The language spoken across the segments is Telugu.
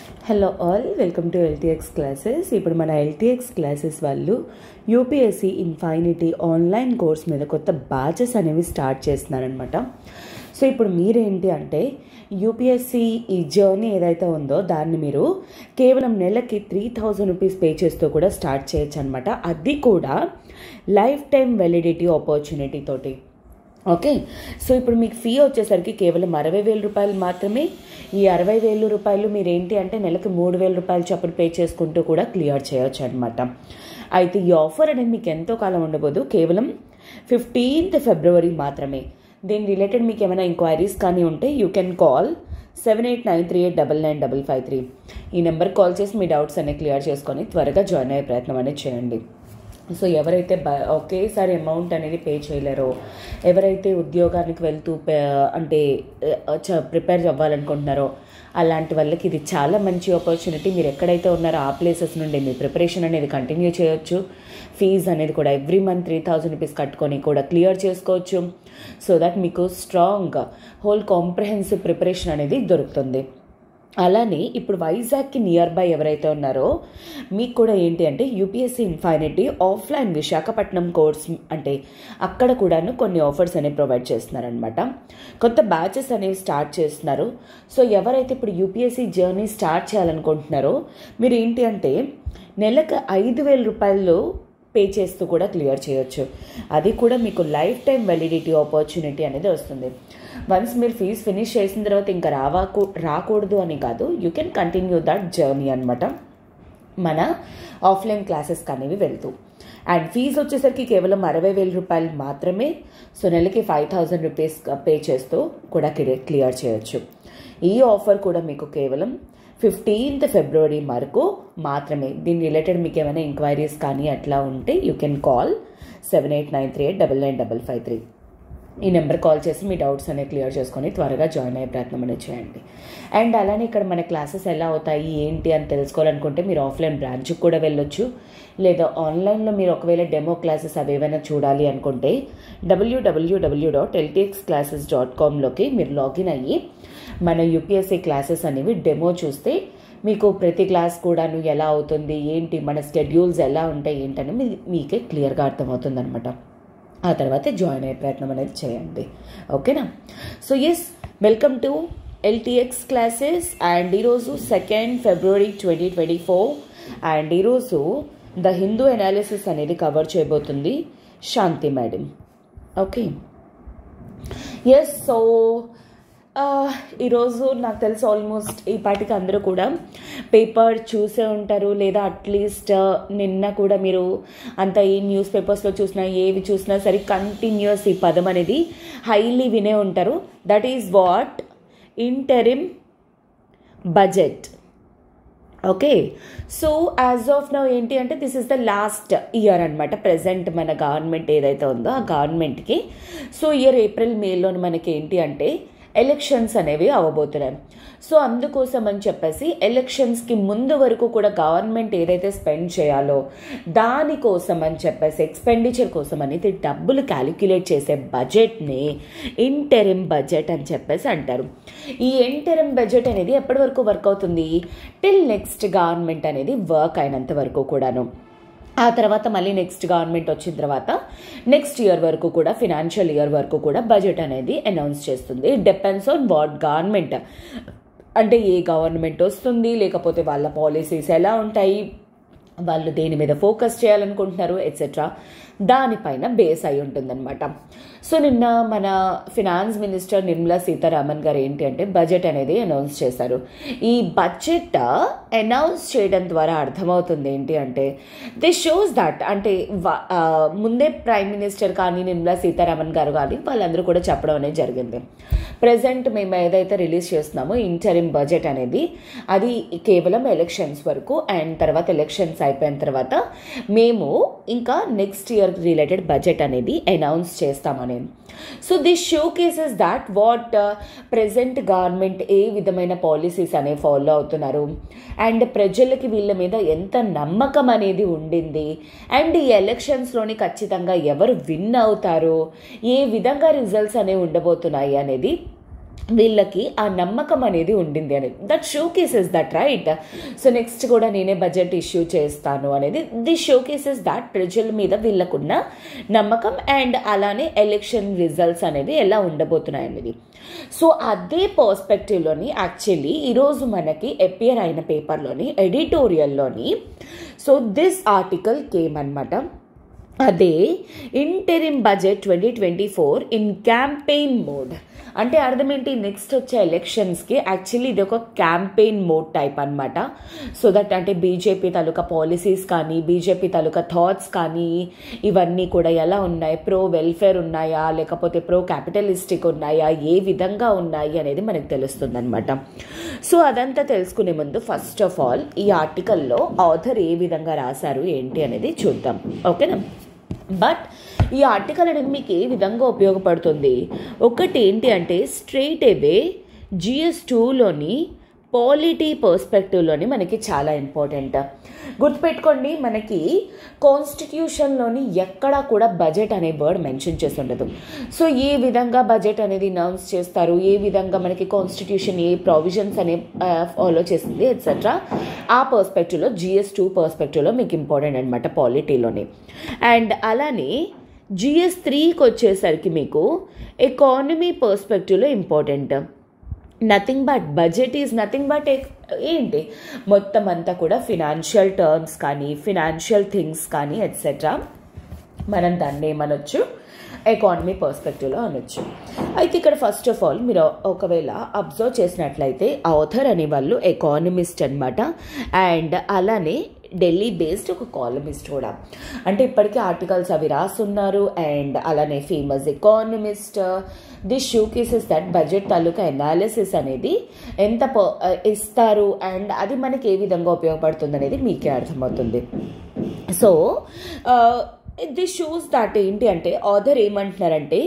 Hello all, welcome to LTX classes. ఇప్పుడు మన ఎల్టీఎక్స్ క్లాసెస్ వాళ్ళు యూపీఎస్సీ ఇన్ఫైనిటీ ఆన్లైన్ కోర్స్ మీద కొత్త బ్యాచెస్ అనేవి స్టార్ట్ చేస్తున్నారనమాట. సో ఇప్పుడు మీరేంటి అంటే యూపీఎస్సీ ఈ జర్నీ ఏదైతే ఉందో దాన్ని మీరు కేవలం నెలకి 3000 రూపీస్ పే చేస్తూ కూడా స్టార్ట్ చేయొచ్చు అనమాట. అది కూడా లైఫ్ టైం వ్యాలిడిటీ ఆపర్చునిటీ తోటి. ఓకే, సో ఇప్పుడు మీకు ఫీ వచ్చేసరికి కేవలం 60,000 రూపాయలు మాత్రమే. ఈ 60,000 రూపాయలు మీరేంటి అంటే నెలకు 3,000 రూపాయలు చొప్పున పే చేసుకుంటూ కూడా క్లియర్ చేయొచ్చు అనమాట. అయితే ఈ ఆఫర్ అనేది మీకు ఎంతో కాలం ఉండబోదు, కేవలం 15th ఫిబ్రవరి మాత్రమే. దీని రిలేటెడ్ మీకు ఏమైనా ఎంక్వైరీస్ కానీ ఉంటే యూ కెన్ కాల్ 7893899553. ఈ నెంబర్ కాల్ చేసి మీ డౌట్స్ అనేవి క్లియర్ చేసుకొని త్వరగా జాయిన్ అయ్యే ప్రయత్నం అనేది చేయండి. సో ఎవరైతే ఒకేసారి అమౌంట్ అనేది పే చేయలేరో, ఎవరైతే ఉద్యోగానికి వెళ్తూ ప్రిపేర్ అవ్వాలనుకుంటున్నారో అలాంటి వాళ్ళకి ఇది చాలా మంచి ఆపర్చునిటీ. మీరు ఎక్కడైతే ఉన్నారో ఆ ప్లేసెస్ నుండి మీ ప్రిపరేషన్ అనేది కంటిన్యూ చేయొచ్చు. ఫీజు అనేది కూడా ఎవ్రీ మంత్ 3000 రూపీస్ కట్టుకొని కూడా క్లియర్ చేసుకోవచ్చు. సో దట్ మీకు స్ట్రాంగ్ హోల్ కాంప్రహెన్సివ్ ప్రిపరేషన్ అనేది దొరుకుతుంది. అలానే ఇప్పుడు వైజాగ్కి నియర్ బై ఎవరైతే ఉన్నారో మీకు కూడా ఏంటి అంటే UPSC infinity offline Visakhapatnam course అంటే అక్కడ కూడాను కొన్ని ఆఫర్స్ అనేవి ప్రొవైడ్ చేస్తున్నారనమాట. కొత్త బ్యాచెస్ అనేవి స్టార్ట్ చేస్తున్నారు. సో ఎవరైతే ఇప్పుడు యూపీఎస్సీ జర్నీ స్టార్ట్ చేయాలనుకుంటున్నారో మీరు ఏంటి అంటే నెలకు 5,000 రూపాయలు పే చేస్తూ కూడా క్లియర్ చేయొచ్చు. అది కూడా మీకు లైఫ్ టైం వ్యాలిడిటీ ఆపర్చునిటీ అనేది వస్తుంది. వన్స్ మీరు ఫీజు ఫినిష్ చేసిన తర్వాత ఇంకా రాకూడదు అని కాదు, you can continue that journey అనమాట మన ఆఫ్లైన్ క్లాసెస్కి అనేవి వెళ్తూ. అండ్ ఫీజు వచ్చేసరికి కేవలం 60,000 రూపాయలు మాత్రమే. సో నెలకి 5,000 రూపీస్ పే చేస్తూ కూడా క్లియర్ చేయొచ్చు. ఈ ఆఫర్ కూడా మీకు కేవలం 15th ఫిబ్రవరి వరకు మాత్రమే. దీని రిలేటెడ్ మీకు ఏమైనా ఎంక్వైరీస్ కానీ అట్లా ఉంటే యూ కెన్ కాల్ 7893899553. ఈ నెంబర్ కాల్ చేసి మీ డౌట్స్ అనేవి క్లియర్ చేసుకొని త్వరగా జాయిన్ అయ్యే ప్రయత్నం అనేది చేయండి. అండ్ అలానే ఇక్కడ మన క్లాసెస్ ఎలా అవుతాయి ఏంటి అని తెలుసుకోవాలనుకుంటే మీరు ఆఫ్లైన్ బ్రాంచ్కి కూడా వెళ్ళొచ్చు. లేదా ఆన్లైన్లో మీరు ఒకవేళ డెమో క్లాసెస్ అవి ఏమైనా చూడాలి అనుకుంటే www.ltxclasses.com మీరు లాగిన్ అయ్యి మన యూపీఎస్సీ క్లాసెస్ అనేవి డెమో చూస్తే మీకు ప్రతి క్లాస్ కూడాను ఎలా అవుతుంది ఏంటి, మన స్కెడ్యూల్స్ ఎలా ఉంటాయి ఏంటని మీకే క్లియర్గా అర్థమవుతుంది అనమాట. ఆ తర్వాత జాయిన్ అయ్యే ప్రయత్నం అనేది చేయండి. ఓకేనా? So yes, welcome to LTX classes. And ఈరోజు 2nd ఫిబ్రవరి 2024. అండ్ ఈరోజు ద హిందూ అనాలిసిస్ అనేది కవర్ చేయబోతుంది Shanti madam. Okay, yes. So ఈరోజు నాకు తెలిసి ఆల్మోస్ట్ ఈ పాటికి అందరూ కూడా పేపర్ చూసే ఉంటారు, లేదా అట్లీస్ట్ నిన్న కూడా మీరు అంత ఈ న్యూస్ పేపర్స్లో చూసినా ఏవి చూసినా సరే కంటిన్యూస్ ఈ పదం అనేది హైలీ వినే ఉంటారు. That is what interim budget. Okay, so as of now ఏంటి అంటే this is the last year అనమాట. ప్రజెంట్ మన గవర్నమెంట్ ఏదైతే ఉందో ఆ గవర్నమెంట్కి సో ఇయర్ ఏప్రిల్ మేలోని మనకి ఏంటి అంటే ఎలక్షన్స్ అనేవి అవ్వబోతున్నాయి. సో అందుకోసం అని చెప్పేసి ఎలక్షన్స్కి ముందు వరకు కూడా గవర్నమెంట్ ఏదైతే స్పెండ్ చేయాలో దానికోసం అని చెప్పేసి ఎక్స్పెండిచర్ కోసం అనేది డబ్బులు క్యాలిక్యులేట్ చేసే బడ్జెట్ని ఇంటరిమ్ బడ్జెట్ అని చెప్పేసి అంటారు. ఈ ఇంటరిమ్ బడ్జెట్ అనేది ఎప్పటి వరకు వర్క్ అవుతుంది? టిల్ నెక్స్ట్ గవర్నమెంట్ అనేది వర్క్ అయినంత వరకు కూడాను. ఆ తర్వాత మళ్ళీ నెక్స్ట్ గవర్నమెంట్ వచ్చిన తర్వాత నెక్స్ట్ ఇయర్ వరకు కూడా ఫినాన్షియల్ ఇయర్ వరకు కూడా బడ్జెట్ అనేది అనౌన్స్ చేస్తుంది. డిపెండ్స్ ఆన్ వాట్ గవర్నమెంట్, అంటే ఏ గవర్నమెంట్ వస్తుంది, లేకపోతే వాళ్ళ పాలసీస్ ఎలా ఉంటాయి, వాళ్ళు దేని మీద ఫోకస్ చేయాలనుకుంటున్నారు ఎట్సెట్రా, దానిపైన బేస్ అయి ఉంటుందన్నమాట. సో నిన్న మన ఫినాన్స్ మినిస్టర్ నిర్మలా సీతారామన్ గారు ఏంటి అంటే బడ్జెట్ అనేది అనౌన్స్ చేశారు. ఈ బడ్జెట్ అనౌన్స్ చేయడం ద్వారా అర్థమవుతుంది ఏంటి అంటే దిస్ షోస్ దట్ అంటే ముందే ప్రైమ్ మినిస్టర్ కానీ నిర్మలా సీతారామన్ గారు కానీ వాళ్ళందరూ కూడా చెప్పడం అనేది జరిగింది. ప్రజెంట్ మేము ఏదైతే రిలీజ్ చేస్తున్నామో ఇంటరిమ్ బడ్జెట్ అనేది అది కేవలం ఎలక్షన్స్ వరకు, అండ్ తర్వాత ఎలక్షన్స్ అయిపోయిన తర్వాత మేము ఇంకా నెక్స్ట్ ఇయర్ రిలేటెడ్ బడ్జెట్ అనేది అనౌన్స్ చేస్తామని. So this showcases that what present government ఏ విధమైన పాలసీస్ అనేవి ఫాలో అవుతున్నారు, అండ్ ప్రజలకి వీళ్ళ మీద ఎంత నమ్మకం అనేది ఉండింది, అండ్ ఈ ఎలక్షన్స్లోని ఖచ్చితంగా ఎవరు విన్ అవుతారు, ఏ విధంగా రిజల్ట్స్ అనేవి ఉండబోతున్నాయి అనేది వీళ్ళకి ఆ నమ్మకం అనేది ఉండింది అనేది. That show cases that right. So next కూడా నేనే బడ్జెట్ ఇష్యూ చేస్తాను అనేది దిస్ షో కేసెస్ దట్ ప్రజల మీద వీళ్ళకున్న నమ్మకం అండ్ అలానే ఎలక్షన్ రిజల్ట్స్ అనేది ఎలా ఉండబోతున్నాయి అనేది. సో అదే పర్స్పెక్టివ్లోని యాక్చువల్లీ ఈరోజు మనకి అపియర్ అయిన పేపర్లోని ఎడిటోరియల్లోని సో దిస్ ఆర్టికల్ కేమ్ అనమాట. అదే interim budget 2024 in campaign mode. అంటే అర్థం ఏంటి, నెక్స్ట్ వచ్చే ఎలక్షన్స్కి యాక్చువల్లీ ఇది ఒక క్యాంపెయిన్ మోడ్ టైప్ అనమాట. సో దట్ అంటే బీజేపీ తాలూకా పాలసీస్ కానీ బీజేపీ తాలూకా థాట్స్ కానీ ఇవన్నీ కూడా ఎలా ఉన్నాయి, ప్రో వెల్ఫేర్ ఉన్నాయా లేకపోతే ప్రో క్యాపిటలిస్టిక్ ఉన్నాయా, ఏ విధంగా ఉన్నాయి అనేది మనకు తెలుస్తుంది అనమాట. సో అదంతా తెలుసుకునే ముందు ఫస్ట్ ఆఫ్ ఆల్ ఈ ఆర్టికల్లో ఆథర్ ఏ విధంగా రాశారు ఏంటి అనేది చూద్దాం, ఓకేనా. బట్ ఈ ఆర్టికల్ అనేది మీకు ఏ విధంగా ఉపయోగపడుతుంది, ఒకటి ఏంటి అంటే స్ట్రెయిట్ అవే GS2లోని పాలిటీ పర్స్పెక్టివ్లోని మనకి చాలా ఇంపార్టెంట్. గుర్తుపెట్టుకోండి, మనకి కాన్స్టిట్యూషన్లోని ఎక్కడా కూడా బడ్జెట్ అనే వర్డ్ మెన్షన్ చేసి ఉండదు. సో ఏ విధంగా బడ్జెట్ అనేది అనౌన్స్ చేస్తారు, ఏ విధంగా మనకి కాన్స్టిట్యూషన్ ఏ ప్రావిజన్స్ అనే ఫాలో చేస్తుంది ఎట్సెట్రా, ఆ పర్స్పెక్టివ్లో GS2 పర్స్పెక్టివ్లో మీకు ఇంపార్టెంట్ అనమాట పాలిటీలోని. అండ్ అలానే GS3కి వచ్చేసరికి మీకు ఎకానమీ పర్స్పెక్టివ్లో important. Nothing but budget is nothing but ఏంటి మొత్తం అంతా కూడా ఫినాన్షియల్ టర్మ్స్ కానీ ఫినాన్షియల్ థింగ్స్ కానీ ఎట్సెట్రా మనం దాన్ని ఏమనొచ్చు ఎకానమీ పర్స్పెక్టివ్లో అనొచ్చు. అయితే ఇక్కడ ఫస్ట్ ఆఫ్ ఆల్ మీరు ఒకవేళ అబ్జర్వ్ చేసినట్లయితే ఆథర్ అనే వాళ్ళు ఎకానమిస్ట్ అనమాట. అండ్ అలానే ఢిల్లీ బేస్డ్ ఒక కాలమిస్ట్ కూడా, అంటే ఇప్పటికీ ఆర్టికల్స్ అవి రాస్తున్నారు. అండ్ అలానే famous economist. This show cases that budget taluka analysis అనేది ఎంత ఇస్తారు అండ్ అది మనకి ఏ విధంగా ఉపయోగపడుతుంది అనేది మీకే అర్థమవుతుంది. సో దిస్ షోస్ దాట్ ఏంటి అంటే ఆథర్ ఏమంటున్నారంటే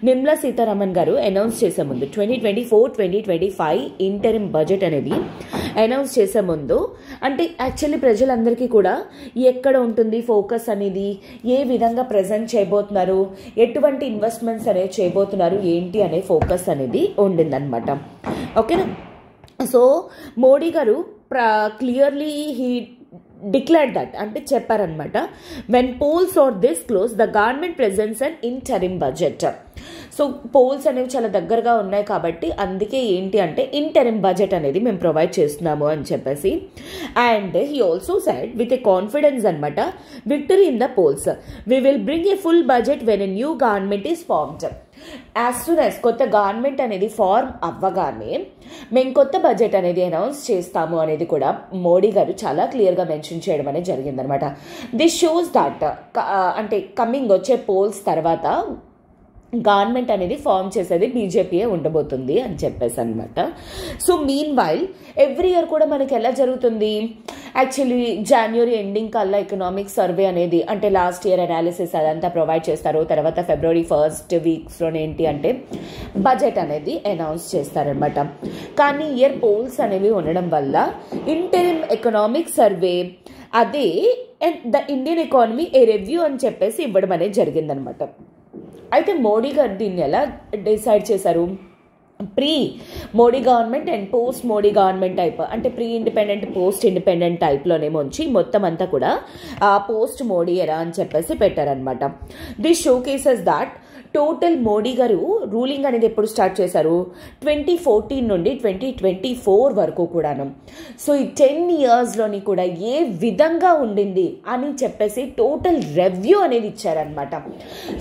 నిర్మలా సీతారామన్ గారు అనౌన్స్ చేసే ముందు 2024-2025 ఇంటరిమ్ బడ్జెట్ అనేది అనౌన్స్ చేసే ముందు అంటే యాక్చువల్లీ ప్రజలందరికీ కూడా ఎక్కడ ఉంటుంది ఫోకస్ అనేది, ఏ విధంగా ప్రజెంట్ చేయబోతున్నారు, ఎటువంటి ఇన్వెస్ట్మెంట్స్ అనేది చేయబోతున్నారు ఏంటి అనే ఫోకస్ అనేది ఉండిందనమాట, ఓకేనా. సో మోడీ గారు క్లియర్లీ హీ డిక్లేర్డ్ దట్ అంటే చెప్పారనమాట, when polls are this close the government presents and interim budget. So polls అనేవి చాలా దగ్గరగా ఉన్నాయి కాబట్టి అందుకే ఏంటి అంటే ఇంటరిమ్ బడ్జెట్ అనేది మేము ప్రొవైడ్ చేస్తున్నాము అని చెప్పేసి. And he also said with a confidence అనమాట, victory in the polls, we will bring a full budget when a new government is formed. As soon as కొత్త గవర్నమెంట్ అనేది ఫార్మ్ అవ్వగానే మేము కొత్త బడ్జెట్ అనేది అనౌన్స్ చేస్తాము అనేది కూడా మోడీ గారు చాలా క్లియర్గా మెన్షన్ చేయడం అనేది జరిగిందనమాట. దిస్ షోస్ దట్ అంటే కమింగ్ వచ్చే పోల్స్ తర్వాత గవర్నమెంట్ అనేది ఫామ్ చేసేది బీజేపీయే ఉండబోతుంది అని చెప్పేసి అనమాట. So mean while every year కూడా మనకి ఎలా జరుగుతుంది, యాక్చువల్లీ జనవరి ఎండింగ్ కల్లా ఎకనామిక్ సర్వే అనేది అంటే లాస్ట్ ఇయర్ అనాలిసిస్ అదంతా ప్రొవైడ్ చేస్తారు. తర్వాత ఫిబ్రవరి ఫస్ట్ వీక్స్లోనే ఏంటి అంటే బడ్జెట్ అనేది అనౌన్స్ చేస్తారనమాట. కానీ ఇయర్ పోల్స్ అనేవి ఉండడం వల్ల ఇంటరిమ్ ఎకనామిక్ సర్వే అదే the Indian economy A review అని చెప్పేసి ఇవ్వడం అనేది జరిగిందనమాట. అయితే మోడీ గారు దీన్ని ఎలా డిసైడ్ చేశారు, pre Modi government and post Modi government type అంటే ప్రీ ఇండిపెండెంట్ పోస్ట్ ఇండిపెండెంట్ టైప్లోనేమో ఉంచి మొత్తం అంతా కూడా పోస్ట్ మోడీ ఎరా అని చెప్పేసి పెట్టారనమాట. This showcases that total Modi గారు రూలింగ్ అనేది ఎప్పుడు స్టార్ట్ చేశారు, 2014 నుండి 2024 వరకు కూడాను. సో ఈ 10 yearsలోని కూడా ఏ విధంగా ఉండింది అని చెప్పేసి టోటల్ రివ్యూ అనేది ఇచ్చారనమాట.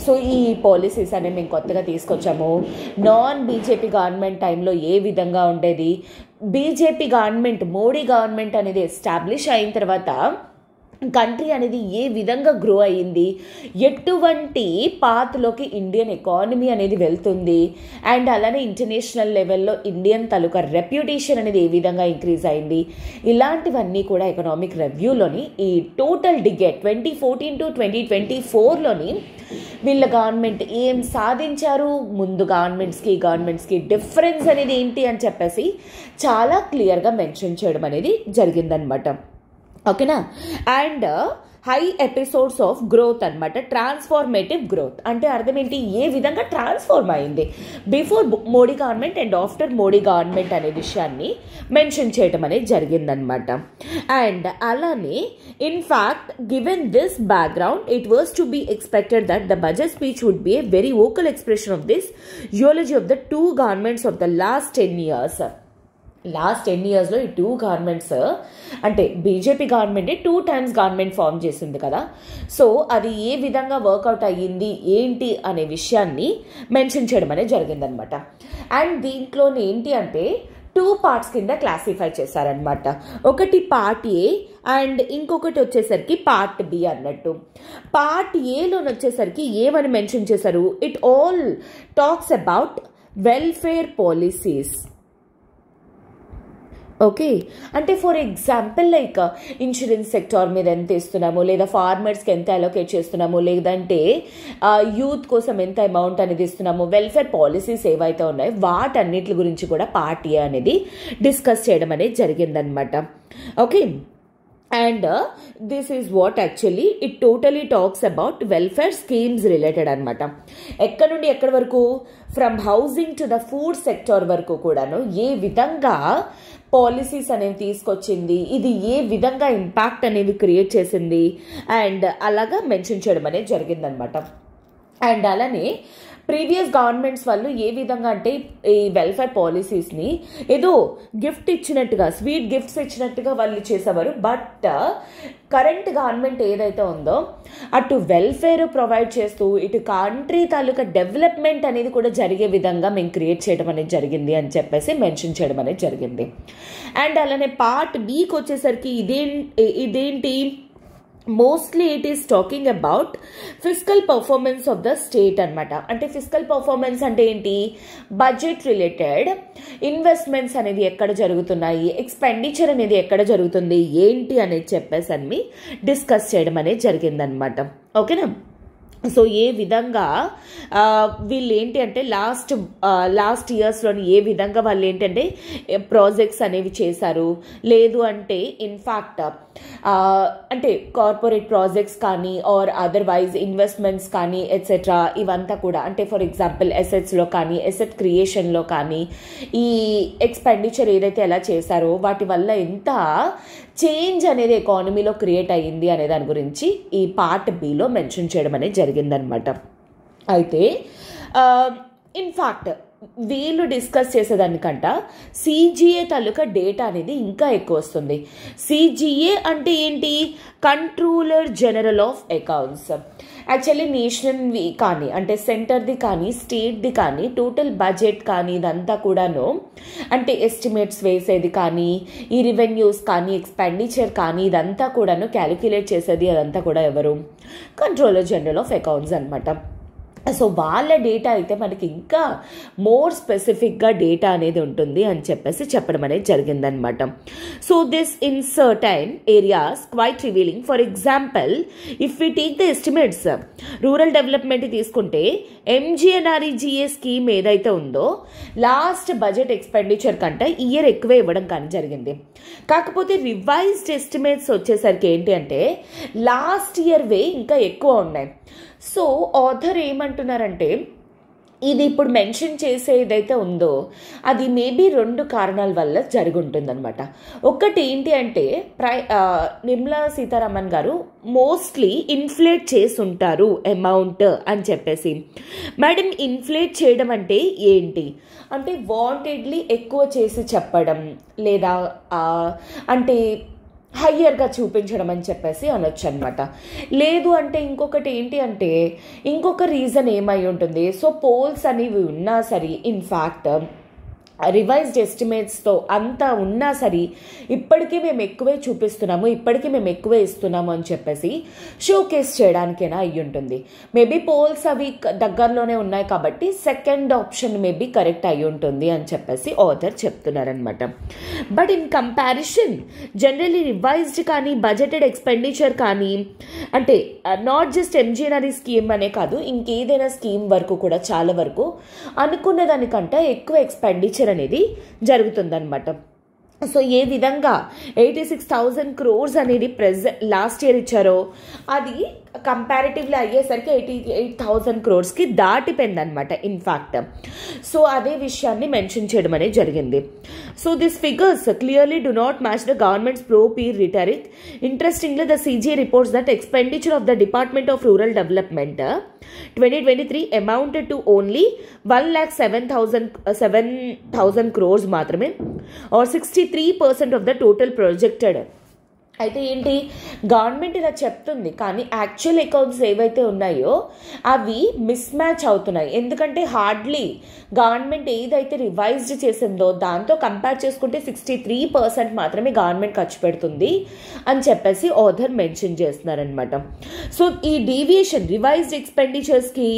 సో ఈ పాలసీస్ అనేవి మేము కొత్తగా తీసుకొచ్చాము, నాన్ బీజేపీ గవర్నమెంట్ టైంలో ఏ విధంగా ఉండేది, బీజేపీ గవర్నమెంట్ మోడీ గవర్నమెంట్ అనేది ఎస్టాబ్లిష్ అయిన తర్వాత కంట్రీ అనేది ఏ విధంగా గ్రో అయ్యింది, ఎటువంటి పాత్లోకి ఇండియన్ ఎకానమీ అనేది వెళ్తుంది, అండ్ అలానే ఇంటర్నేషనల్ లెవెల్లో ఇండియన్ తాలూకా రెప్యుటేషన్ అనేది ఏ విధంగా ఇంక్రీజ్ అయింది, ఇలాంటివన్నీ కూడా ఎకనామిక్ రివ్యూలోని ఈ టోటల్ డిగెట్ 2014 to 2024లోని వీళ్ళ గవర్నమెంట్ ఏం సాధించారు, ముందు గవర్నమెంట్స్కి డిఫరెన్స్ అనేది ఏంటి అని చెప్పేసి చాలా క్లియర్గా మెన్షన్ చేయడం అనేది జరిగిందనమాట. ఓకేనా. And high episodes of growth అనమాట, ట్రాన్స్ఫార్మేటివ్ గ్రోత్ అంటే అర్థం ఏంటి, ఏ విధంగా ట్రాన్స్ఫార్మ్ అయింది before Modi government and after Modi government అనే విషయాన్ని మెన్షన్ చేయడం అనేది జరిగిందనమాట. అండ్ అలానే in fact given this background it was to be expected that the budget speech would be a very vocal expression of this geology of the two governments of the last 10 years. Last 10 yearsలో ఈ టూ గవర్నమెంట్స్ అంటే బీజేపీ గవర్నమెంటే 2 times గవర్నమెంట్ ఫామ్ చేసింది కదా. సో అది ఏ విధంగా వర్కౌట్ అయ్యింది ఏంటి అనే విషయాన్ని మెన్షన్ చేయడం అనేది జరిగిందనమాట. అండ్ దీంట్లో ఏంటి అంటే 2 parts కింద క్లాసిఫై చేశారనమాట. ఒకటి పార్ట్ ఏ అండ్ ఇంకొకటి వచ్చేసరికి పార్ట్ బి అన్నట్టు. పార్ట్ ఏలోని వచ్చేసరికి ఏమని మెన్షన్ చేశారు, it all talks about welfare policies. Okay, అంటే for example like insurance sector మీద ఎంత ఇస్తున్నాము, లేదా ఫార్మర్స్కి ఎంత అలొకేట్ చేస్తున్నాము, లేదంటే యూత్ కోసం ఎంత అమౌంట్ అనేది ఇస్తున్నాము, వెల్ఫేర్ పాలసీస్ ఏవైతే ఉన్నాయో వాటన్నిటి గురించి కూడా పార్ట్ ఏ అనేది డిస్కస్ చేయడం అనేది జరిగిందనమాట. Okay, and this is what actually it totally talks about welfare schemes related అనమాట. ఎక్కడ నుండి ఎక్కడి వరకు, from housing to the food sector వరకు కూడాను ఏ విధంగా పాలసీస్ అనేవి తీసుకొచ్చింది, ఇది ఏ విధంగా ఇంపాక్ట్ అనేవి క్రియేట్ చేసింది అండ్ అలాగా మెన్షన్ చేయడం అనేది జరిగిందనమాట. అండ్ అలానే ప్రీవియస్ గవర్నమెంట్స్ వాళ్ళు ఏ విధంగా అంటే ఈ వెల్ఫేర్ పాలసీస్ని ఏదో గిఫ్ట్ ఇచ్చినట్టుగా, స్వీట్ గిఫ్ట్స్ ఇచ్చినట్టుగా వాళ్ళు చేసేవారు. బట్ కరెంట్ గవర్నమెంట్ ఏదైతే ఉందో అటు వెల్ఫేర్ ప్రొవైడ్ చేస్తూ ఇటు కంట్రీ తాలూకా డెవలప్మెంట్ అనేది కూడా జరిగే విధంగా మేము క్రియేట్ చేయడం అనేది జరిగింది అని చెప్పేసి మెన్షన్ చేయడం అనేది జరిగింది. అండ్ అలానే పార్ట్ బికి వచ్చేసరికి ఇదేంటి mostly it is talking about physical performance of the state అనమాట. అంటే ఫిజికల్ పర్ఫార్మెన్స్ అంటే ఏంటి, బడ్జెట్ రిలేటెడ్ ఇన్వెస్ట్మెంట్స్ అనేవి ఎక్కడ జరుగుతున్నాయి, ఎక్స్పెండిచర్ అనేది ఎక్కడ జరుగుతుంది ఏంటి అనేది చెప్పేసి అని డిస్కస్ చేయడం అనేది జరిగిందనమాట. ఓకేనా. సో ఏ విధంగా వీళ్ళు ఏంటి అంటే లాస్ట్ ఇయర్స్లోని ఏ విధంగా వాళ్ళు ఏంటంటే ప్రాజెక్ట్స్ అనేవి చేశారు, లేదు అంటే ఇన్ఫ్యాక్ట్ అంటే కార్పొరేట్ ప్రాజెక్ట్స్ కానీ ఆర్ అదర్వైజ్ ఇన్వెస్ట్మెంట్స్ కానీ ఎట్సెట్రా ఇవంతా కూడా అంటే ఫర్ ఎగ్జాంపుల్ ఎసెట్స్లో కానీ ఎసెట్ క్రియేషన్లో కానీ ఈ ఎక్స్పెండిచర్ ఏదైతే ఎలా చేశారో వాటి వల్ల ఎంత చేంజ్ అనేది ఎకానమీలో క్రియేట్ అయ్యింది అనే దాని గురించి ఈ పార్ట్ బిలో మెన్షన్ చేయడం అనేది జరిగిందనమాట. అయితే ఇన్ఫ్యాక్ట్ వీళ్ళు డిస్కస్ చేసేదానికంట సిజిఏ తాలూకా డేటా అనేది ఇంకా ఎక్కువ వస్తుంది. సిజిఏ అంటే ఏంటి, controller general of accounts. Actually నేషనల్వి కానీ అంటే సెంటర్ది కానీ స్టేట్ది కానీ టోటల్ బడ్జెట్ కానీ ఇదంతా కూడాను అంటే ఎస్టిమేట్స్ వేసేది కానీ ఈ రెవెన్యూస్ కానీ ఎక్స్పెండిచర్ కానీ ఇదంతా కూడాను క్యాలిక్యులేట్ చేసేది అదంతా కూడా ఎవరు, కంట్రోలర్ జనరల్ ఆఫ్ అకౌంట్స్ అనమాట. సో వాళ్ళ డేటా అయితే మనకి ఇంకా మోర్ స్పెసిఫిక్గా డేటా అనేది ఉంటుంది అని చెప్పేసి చెప్పడం అనేది జరిగిందనమాట. So this in certain areas quite revealing. For example if we take the estimates rural development తీసుకుంటే ఎంజీఎన్ఆర్ఈజీఏ స్కీమ్ ఏదైతే ఉందో లాస్ట్ బడ్జెట్ ఎక్స్పెండిచర్ కంటే ఇయర్ ఎక్కువే ఇవ్వడం కానీ జరిగింది. కాకపోతే రివైజ్డ్ ఎస్టిమేట్స్ వచ్చేసరికి ఏంటి అంటే లాస్ట్ ఇయర్ వే ఇంకా ఎక్కువ ఉన్నాయి. సో ఆథర్ ఏమంటున్నారంటే ఇది ఇప్పుడు మెన్షన్ చేసే ఏదైతే ఉందో అది మేబీ 2 కారణాల వల్ల జరిగి ఉంటుందన్నమాట. ఒకటి ఏంటి అంటే నిర్మలా సీతారామన్ గారు మోస్ట్లీ ఇన్ఫ్లేట్ చేసి ఉంటారు అమౌంట్ అని చెప్పేసి. మేడం ఇన్ఫ్లేట్ చేయడం అంటే ఏంటి అంటే వాంటెడ్లీ ఎక్కువ చేసి చెప్పడం లేదా అంటే హయ్యర్గా చూపించడం అని చెప్పేసి అనొచ్చు అనమాట. లేదు అంటే ఇంకొకటి ఏంటి అంటే ఇంకొక రీజన్ ఏమై ఉంటుంది. సో పోల్స్ అనేవి ఉన్నా సరే ఇన్ఫ్యాక్ట్ రివైజ్డ్ ఎస్టిమేట్స్తో అంతా ఉన్నా సరే ఇప్పటికీ మేము ఎక్కువే చూపిస్తున్నాము, ఇప్పటికీ మేము ఎక్కువే ఇస్తున్నాము అని చెప్పేసి షోకేస్ చేయడానికైనా అయ్యి ఉంటుంది. మేబీ పోల్స్ అవి దగ్గరలోనే ఉన్నాయి కాబట్టి సెకండ్ ఆప్షన్ మేబీ కరెక్ట్ అయ్యి ఉంటుంది అని చెప్పేసి ఆథర్ చెప్తున్నారనమాట. But in comparison generally revised కానీ బడ్జెటెడ్ ఎక్స్పెండిచర్ కానీ అంటే నాట్ జస్ట్ ఎంజీఎన్ఆర్ఈ స్కీమ్ అనే కాదు ఇంకేదైనా స్కీమ్ వరకు కూడా చాలా వరకు అనుకున్న దానికంటే ఎక్కువ ఎక్స్పెండిచర్ అనేది జరుగుతుందన్నమాట. సో ఏ విధంగా 86,000 crores అనేది లాస్ట్ ఇయర్ ఇచ్చారో అది కంపారిటివ్లీ అయ్యేసరికి 88,000 crores దాటిపోయింది అనమాట ఇన్ఫ్యాక్ట్. సో అదే విషయాన్ని మెన్షన్ చేయడం అనేది జరిగింది. So this figures clearly do not match the governments pro-peer rhetoric. Interestingly, the CGA reports that expenditure of the Department of Rural Development 2023 amounted to only 1,07,000 crores మాత్రమే, or 63% of the total projected. అయితే ఏంటి, గవర్నమెంట్ ఇలా చెప్తుంది కానీ యాక్చువల్ అకౌంట్స్ ఏవైతే ఉన్నాయో అవి మిస్ మ్యాచ్ అవుతున్నాయి. ఎందుకంటే హార్డ్లీ గవర్నమెంట్ ఏదైతే రివైజ్డ్ చేసిందో దాంతో కంపేర్ చేసుకుంటే 63% మాత్రమే గవర్నమెంట్ ఖర్చు పెడుతుంది అని చెప్పేసి ఆథర్ మెన్షన్ చేస్తున్నారనమాట. సో ఈ డీవియేషన్ రివైజ్డ్ ఎక్స్పెండిచర్స్కి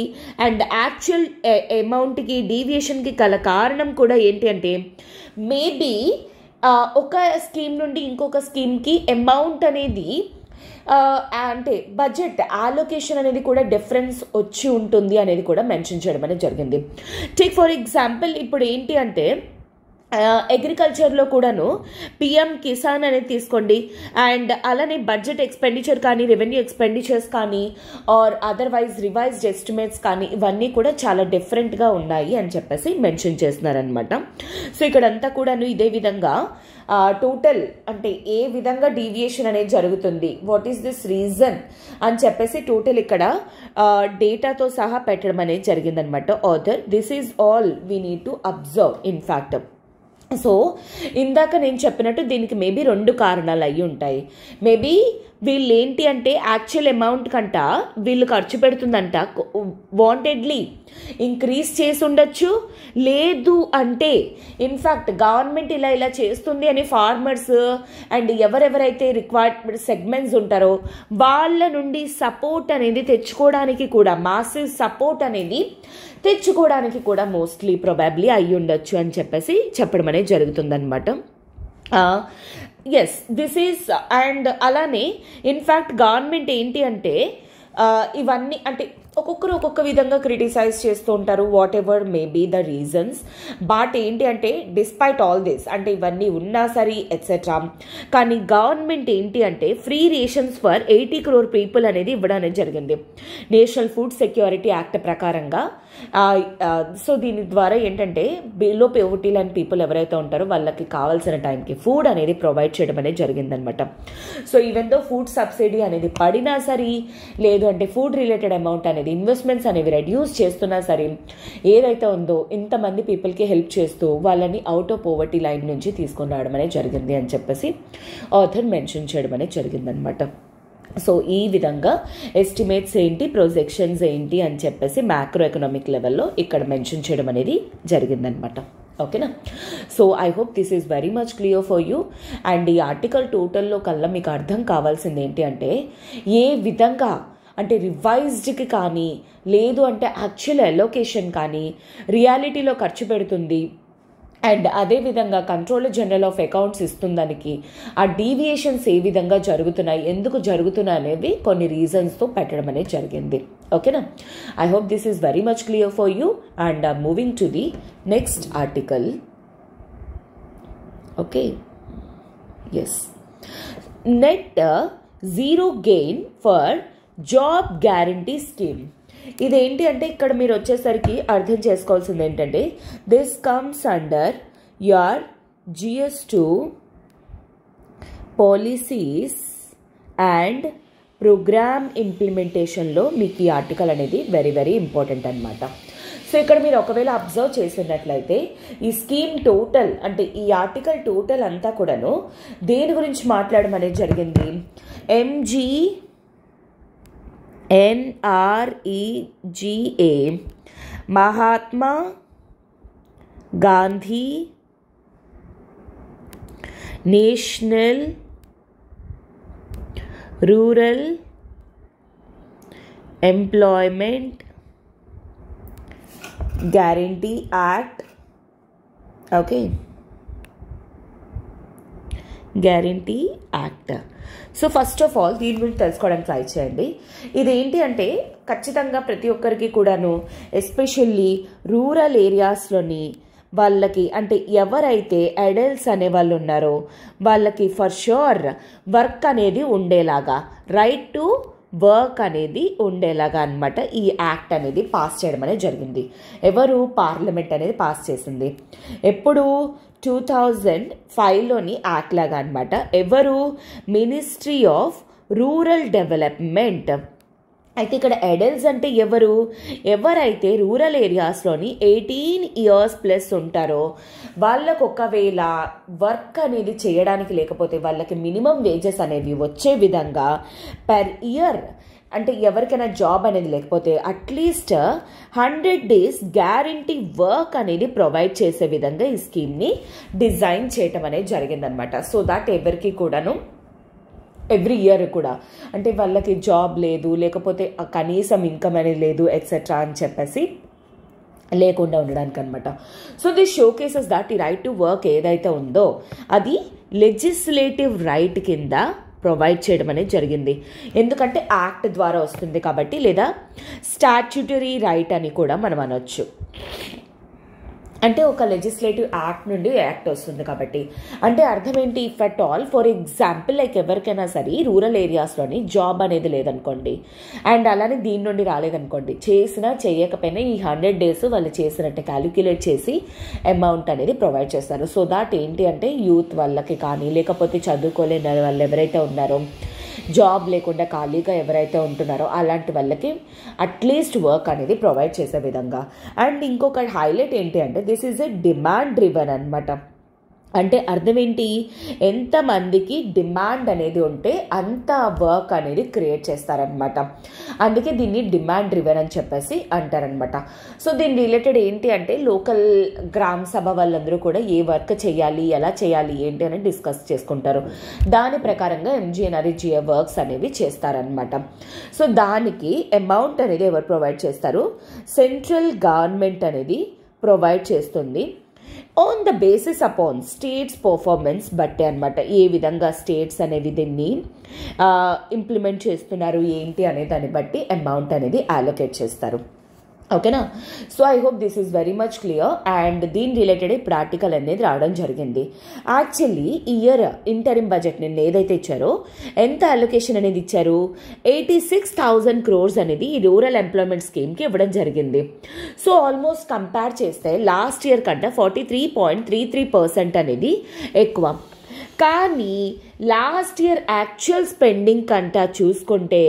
అండ్ యాక్చువల్ అమౌంట్కి డీవియేషన్కి గల కారణం కూడా ఏంటి అంటే మేబీ ఒక స్కీమ్ నుండి ఇంకొక స్కీమ్కి అమౌంట్ అనేది అంటే బడ్జెట్ అలొకేషన్ అనేది కూడా డిఫరెన్స్ వచ్చి ఉంటుంది అనేది కూడా మెన్షన్ చేయడం అనేది జరిగింది. టేక్ ఫర్ ఎగ్జాంపుల్ ఇప్పుడు ఏంటి అంటే అగ్రికల్చర్లో కూడాను పిఎం కిసాన్ అనేది తీసుకోండి, అండ్ అలానే బడ్జెట్ ఎక్స్పెండిచర్ కానీ రెవెన్యూ ఎక్స్పెండిచర్స్ కానీ ఆర్ అదర్వైజ్ రివైజ్డ్ ఎస్టిమేట్స్ కానీ ఇవన్నీ కూడా చాలా డిఫరెంట్గా ఉన్నాయి అని చెప్పేసి మెన్షన్ చేస్తున్నారనమాట. సో ఇక్కడంతా కూడాను ఇదే విధంగా టోటల్ అంటే ఏ విధంగా డీవియేషన్ అనేది జరుగుతుంది, వాట్ ఈస్ దిస్ రీజన్ అని చెప్పేసి టోటల్ ఇక్కడ డేటాతో సహా పెట్టడం అనేది జరిగిందనమాట author. This is all we need to observe in fact. So ఇందాక నేను చెప్పినట్టు దీనికి మేబీ 2 కారణాలు అయ్యి ఉంటాయి. మేబీ వీళ్ళు ఏంటి అంటే యాక్చువల్ అమౌంట్ కంట వీళ్ళు ఖర్చు పెడుతుందంట వాంటెడ్లీ ఇంక్రీజ్ చేసి ఉండొచ్చు, లేదు అంటే ఇన్ఫ్యాక్ట్ గవర్నమెంట్ ఇలా చేస్తుంది అని ఫార్మర్స్ అండ్ ఎవరెవరైతే రిక్వైర్డ్ సెగ్మెంట్స్ ఉంటారో వాళ్ళ నుండి సపోర్ట్ అనేది తెచ్చుకోవడానికి కూడా మాసివ్ సపోర్ట్ అనేది తెచ్చుకోవడానికి కూడా మోస్ట్లీ ప్రొబాబ్లీ అయ్యి ఉండొచ్చు అని చెప్పేసి చెప్పడం అనేది జరుగుతుందన్నమాట. ఎస్ దిస్ ఈజ్ అండ్ అలానే ఇన్ఫ్యాక్ట్ గవర్నమెంట్ ఏంటి అంటే ఇవన్నీ అంటే ఒక్కొక్కరు ఒక్కొక్క విధంగా క్రిటిసైజ్ చేస్తూ ఉంటారు, whatever may be the reasons. But ఏంటి అంటే డిస్పైట్ ఆల్ దిస్ అంటే ఇవన్నీ ఉన్నా సరే ఎట్సెట్రా, కానీ గవర్నమెంట్ ఏంటి అంటే free rations for 80 crore people అనేది ఇవ్వడం అనేది జరిగింది నేషనల్ ఫుడ్ సెక్యూరిటీ యాక్ట్ ప్రకారంగా. సో దీని ద్వారా ఏంటంటే బిలో పోవర్టీ లైన్ పీపుల్ ఎవరైతే ఉంటారో వాళ్ళకి కావాల్సిన టైంకి ఫుడ్ అనేది ప్రొవైడ్ చేయడం అనేది జరిగిందనమాట. So even though food subsidy అనేది పడినా సరే, లేదు అంటే ఫుడ్ రిలేటెడ్ అమౌంట్ అనేది ఇన్వెస్ట్మెంట్స్ అనేవి రెడ్యూస్ చేస్తున్నా సరే, ఏదైతే ఉందో ఇంతమంది పీపుల్కి హెల్ప్ చేస్తూ వాళ్ళని అవుట్ ఆఫ్ పోవర్టీ లైన్ నుంచి తీసుకొని రావడం అనేది జరిగింది అని చెప్పేసి ఆథర్ మెన్షన్ చేయడం అనేది జరిగిందనమాట. సో ఈ విధంగా ఎస్టిమేట్స్ ఏంటి, ప్రొజెక్షన్స్ ఏంటి అని చెప్పేసి మ్యాక్రో ఎకనామిక్ లెవెల్లో ఇక్కడ మెన్షన్ చేయడం అనేది జరిగిందనమాట. ఓకేనా. So I hope this is very much clear for you. And ఈ ఆర్టికల్ టోటల్లో కల్లా మీకు అర్థం కావాల్సింది ఏంటి అంటే ఏ విధంగా అంటే రివైజ్డ్కి కానీ లేదు అంటే యాక్చువల్ అలొకేషన్ కానీ రియాలిటీలో ఖర్చు పెడుతుంది, అండ్ అదేవిధంగా కంట్రోలర్ జనరల్ ఆఫ్ అకౌంట్స్ ఇస్తుందానికి ఆ డీవియేషన్స్ ఏ విధంగా జరుగుతున్నాయి, ఎందుకు జరుగుతున్నాయి అనేవి కొన్ని రీజన్స్తో పెట్టడం అనేది జరిగింది. ఓకేనా. I hope this is very much clear for you. And moving to the next article. Okay. Yes, net zero gain for job guarantee scheme. ఇదేంటి అంటే ఇక్కడ మీరు వచ్చేసరికి అర్థం చేసుకోవాల్సింది ఏంటంటే this comes under your GS2 policies and program ఇంప్లిమెంటేషన్లో మీకు ఈ ఆర్టికల్ అనేది వెరీ వెరీ ఇంపార్టెంట్ అనమాట. సో ఇక్కడ మీరు ఒకవేళ అబ్జర్వ్ చేసినట్లయితే ఈ స్కీమ్ టోటల్ అంటే ఈ ఆర్టికల్ టోటల్ అంతా కూడాను దేని గురించి మాట్లాడడం అనేది జరిగింది, MGNREGA Mahatma Gandhi national rural employment guarantee act. Okay, guarantee act. So first of all దీని గురించి తెలుసుకోవడానికి ట్రై చేయండి. ఇదేంటి అంటే ఖచ్చితంగా ప్రతి ఒక్కరికి కూడాను ఎస్పెషల్లీ రూరల్ ఏరియాస్లోని వాళ్ళకి అంటే ఎవరైతే అడల్ట్స్ అనే వాళ్ళు ఉన్నారో వాళ్ళకి ఫర్ ష్యూర్ వర్క్ అనేది ఉండేలాగా, రైట్ టు వర్క్ అనేది ఉండేలాగా అనమాట ఈ యాక్ట్ అనేది పాస్ చేయడం అనేది జరిగింది. ఎవరు? పార్లమెంట్ అనేది పాస్ చేసింది. ఎప్పుడు? 2005లోని యాక్ట్ లాగా అనమాట. ఎవరు? Ministry of rural development. అయితే ఇక్కడ అడల్ట్స్ అంటే ఎవరైతే రూరల్ ఏరియాస్లోని 18 ఇయర్స్ ప్లస్ ఉంటారో వాళ్ళకు ఒకవేళ వర్క్ అనేది చేయడానికి లేకపోతే వాళ్ళకి మినిమం వేజెస్ అనేవి వచ్చే విధంగా పర్ ఇయర్ అంటే ఎవరికైనా జాబ్ అనేది లేకపోతే అట్లీస్ట్ 100 days గ్యారంటీ వర్క్ అనేది ప్రొవైడ్ చేసే విధంగా ఈ స్కీమ్ని డిజైన్ చేయటం అనేది జరిగిందనమాట. సో దాట్ ఎవరికి కూడాను ఎవ్రీ ఇయర్ కూడా అంటే వాళ్ళకి జాబ్ లేదు, లేకపోతే కనీసం ఇన్కమ్ అనేది లేదు ఎక్సెట్రా అని చెప్పేసి లేకుండా ఉండడానికి అనమాట. So this showcases that ఈ రైట్ టు వర్క్ ఏదైతే ఉందో అది లెజిస్లేటివ్ రైట్ కింద ప్రొవైడ్ చేయడం అనేది జరిగింది. ఎందుకంటే యాక్ట్ ద్వారా వస్తుంది కాబట్టి, లేదా స్టాట్యూటరీ రైట్ అని కూడా మనం అనొచ్చు. అంటే ఒక లెజిస్లేటివ్ యాక్ట్ నుండి యాక్ట్ వస్తుంది కాబట్టి. అంటే అర్థం ఏంటి? If at all for example like ఎవరికైనా సరే రూరల్ ఏరియాస్లోని జాబ్ అనేది లేదనుకోండి, అండ్ అలానే దీని నుండి రాలేదనుకోండి, చేసినా చేయకపోయినా ఈ 100 days వాళ్ళు చేసినట్టు క్యాలిక్యులేట్ చేసి అమౌంట్ అనేది ప్రొవైడ్ చేస్తారు. సో దాట్ ఏంటి అంటే యూత్ వాళ్ళకి కానీ, లేకపోతే చదువుకోలేని వాళ్ళు ఎవరైతే ఉన్నారో, జాబ్ లేకుండా ఖాళీగా ఎవరైతే ఉంటున్నారో అలాంటి వాళ్ళకి అట్లీస్ట్ వర్క్ అనేది ప్రొవైడ్ చేసే విధంగా. అండ్ ఇంకొక హైలైట్ ఏంటి అంటే this is a demand driven అనమాట. అంటే అర్థం ఏంటి? ఎంతమందికి డిమాండ్ అనేది ఉంటే అంత వర్క్ అనేది క్రియేట్ చేస్తారనమాట. అందుకే దీన్ని డిమాండ్ డ్రివెన్ అని చెప్పేసి అంటారనమాట. సో దీని రిలేటెడ్ ఏంటి అంటే లోకల్ గ్రామ సభ వాళ్ళందరూ కూడా ఏ వర్క్ చేయాలి, ఎలా చేయాలి, ఏంటి అని డిస్కస్ చేసుకుంటారు. దాని ప్రకారంగా MGNREGA వర్క్స్ అనేవి చేస్తారనమాట. సో దానికి అమౌంట్ అనేది ఎవరు ప్రొవైడ్ చేస్తారు? సెంట్రల్ గవర్నమెంట్ అనేది ప్రొవైడ్ చేస్తుంది. On the basis upon states performance బట్టే అనమాట. ఏ విధంగా స్టేట్స్ అనేవి దీన్ని ఇంప్లిమెంట్ చేస్తున్నారు ఏంటి అనే దాన్ని బట్టి అమౌంట్ అనేది అలొకేట్ చేస్తారు. ఓకేనా? So I hope this is very much clear. And దీని రిలేటెడ్ ఇప్పుడు ఆర్టికల్ అనేది రావడం జరిగింది. యాక్చువల్లీ ఇయర్ ఇంటరిమ్ బడ్జెట్ నిన్న ఏదైతే ఇచ్చారో ఎంత అలొకేషన్ అనేది ఇచ్చారు? 86,000 crores అనేది ఈ రూరల్ ఎంప్లాయ్మెంట్ స్కీమ్కి ఇవ్వడం జరిగింది. సో ఆల్మోస్ట్ కంపేర్ చేస్తే లాస్ట్ ఇయర్ కంటే 43.33% అనేది ఎక్కువ. కానీ లాస్ట్ ఇయర్ యాక్చువల్ స్పెండింగ్ కంటే చూసుకుంటే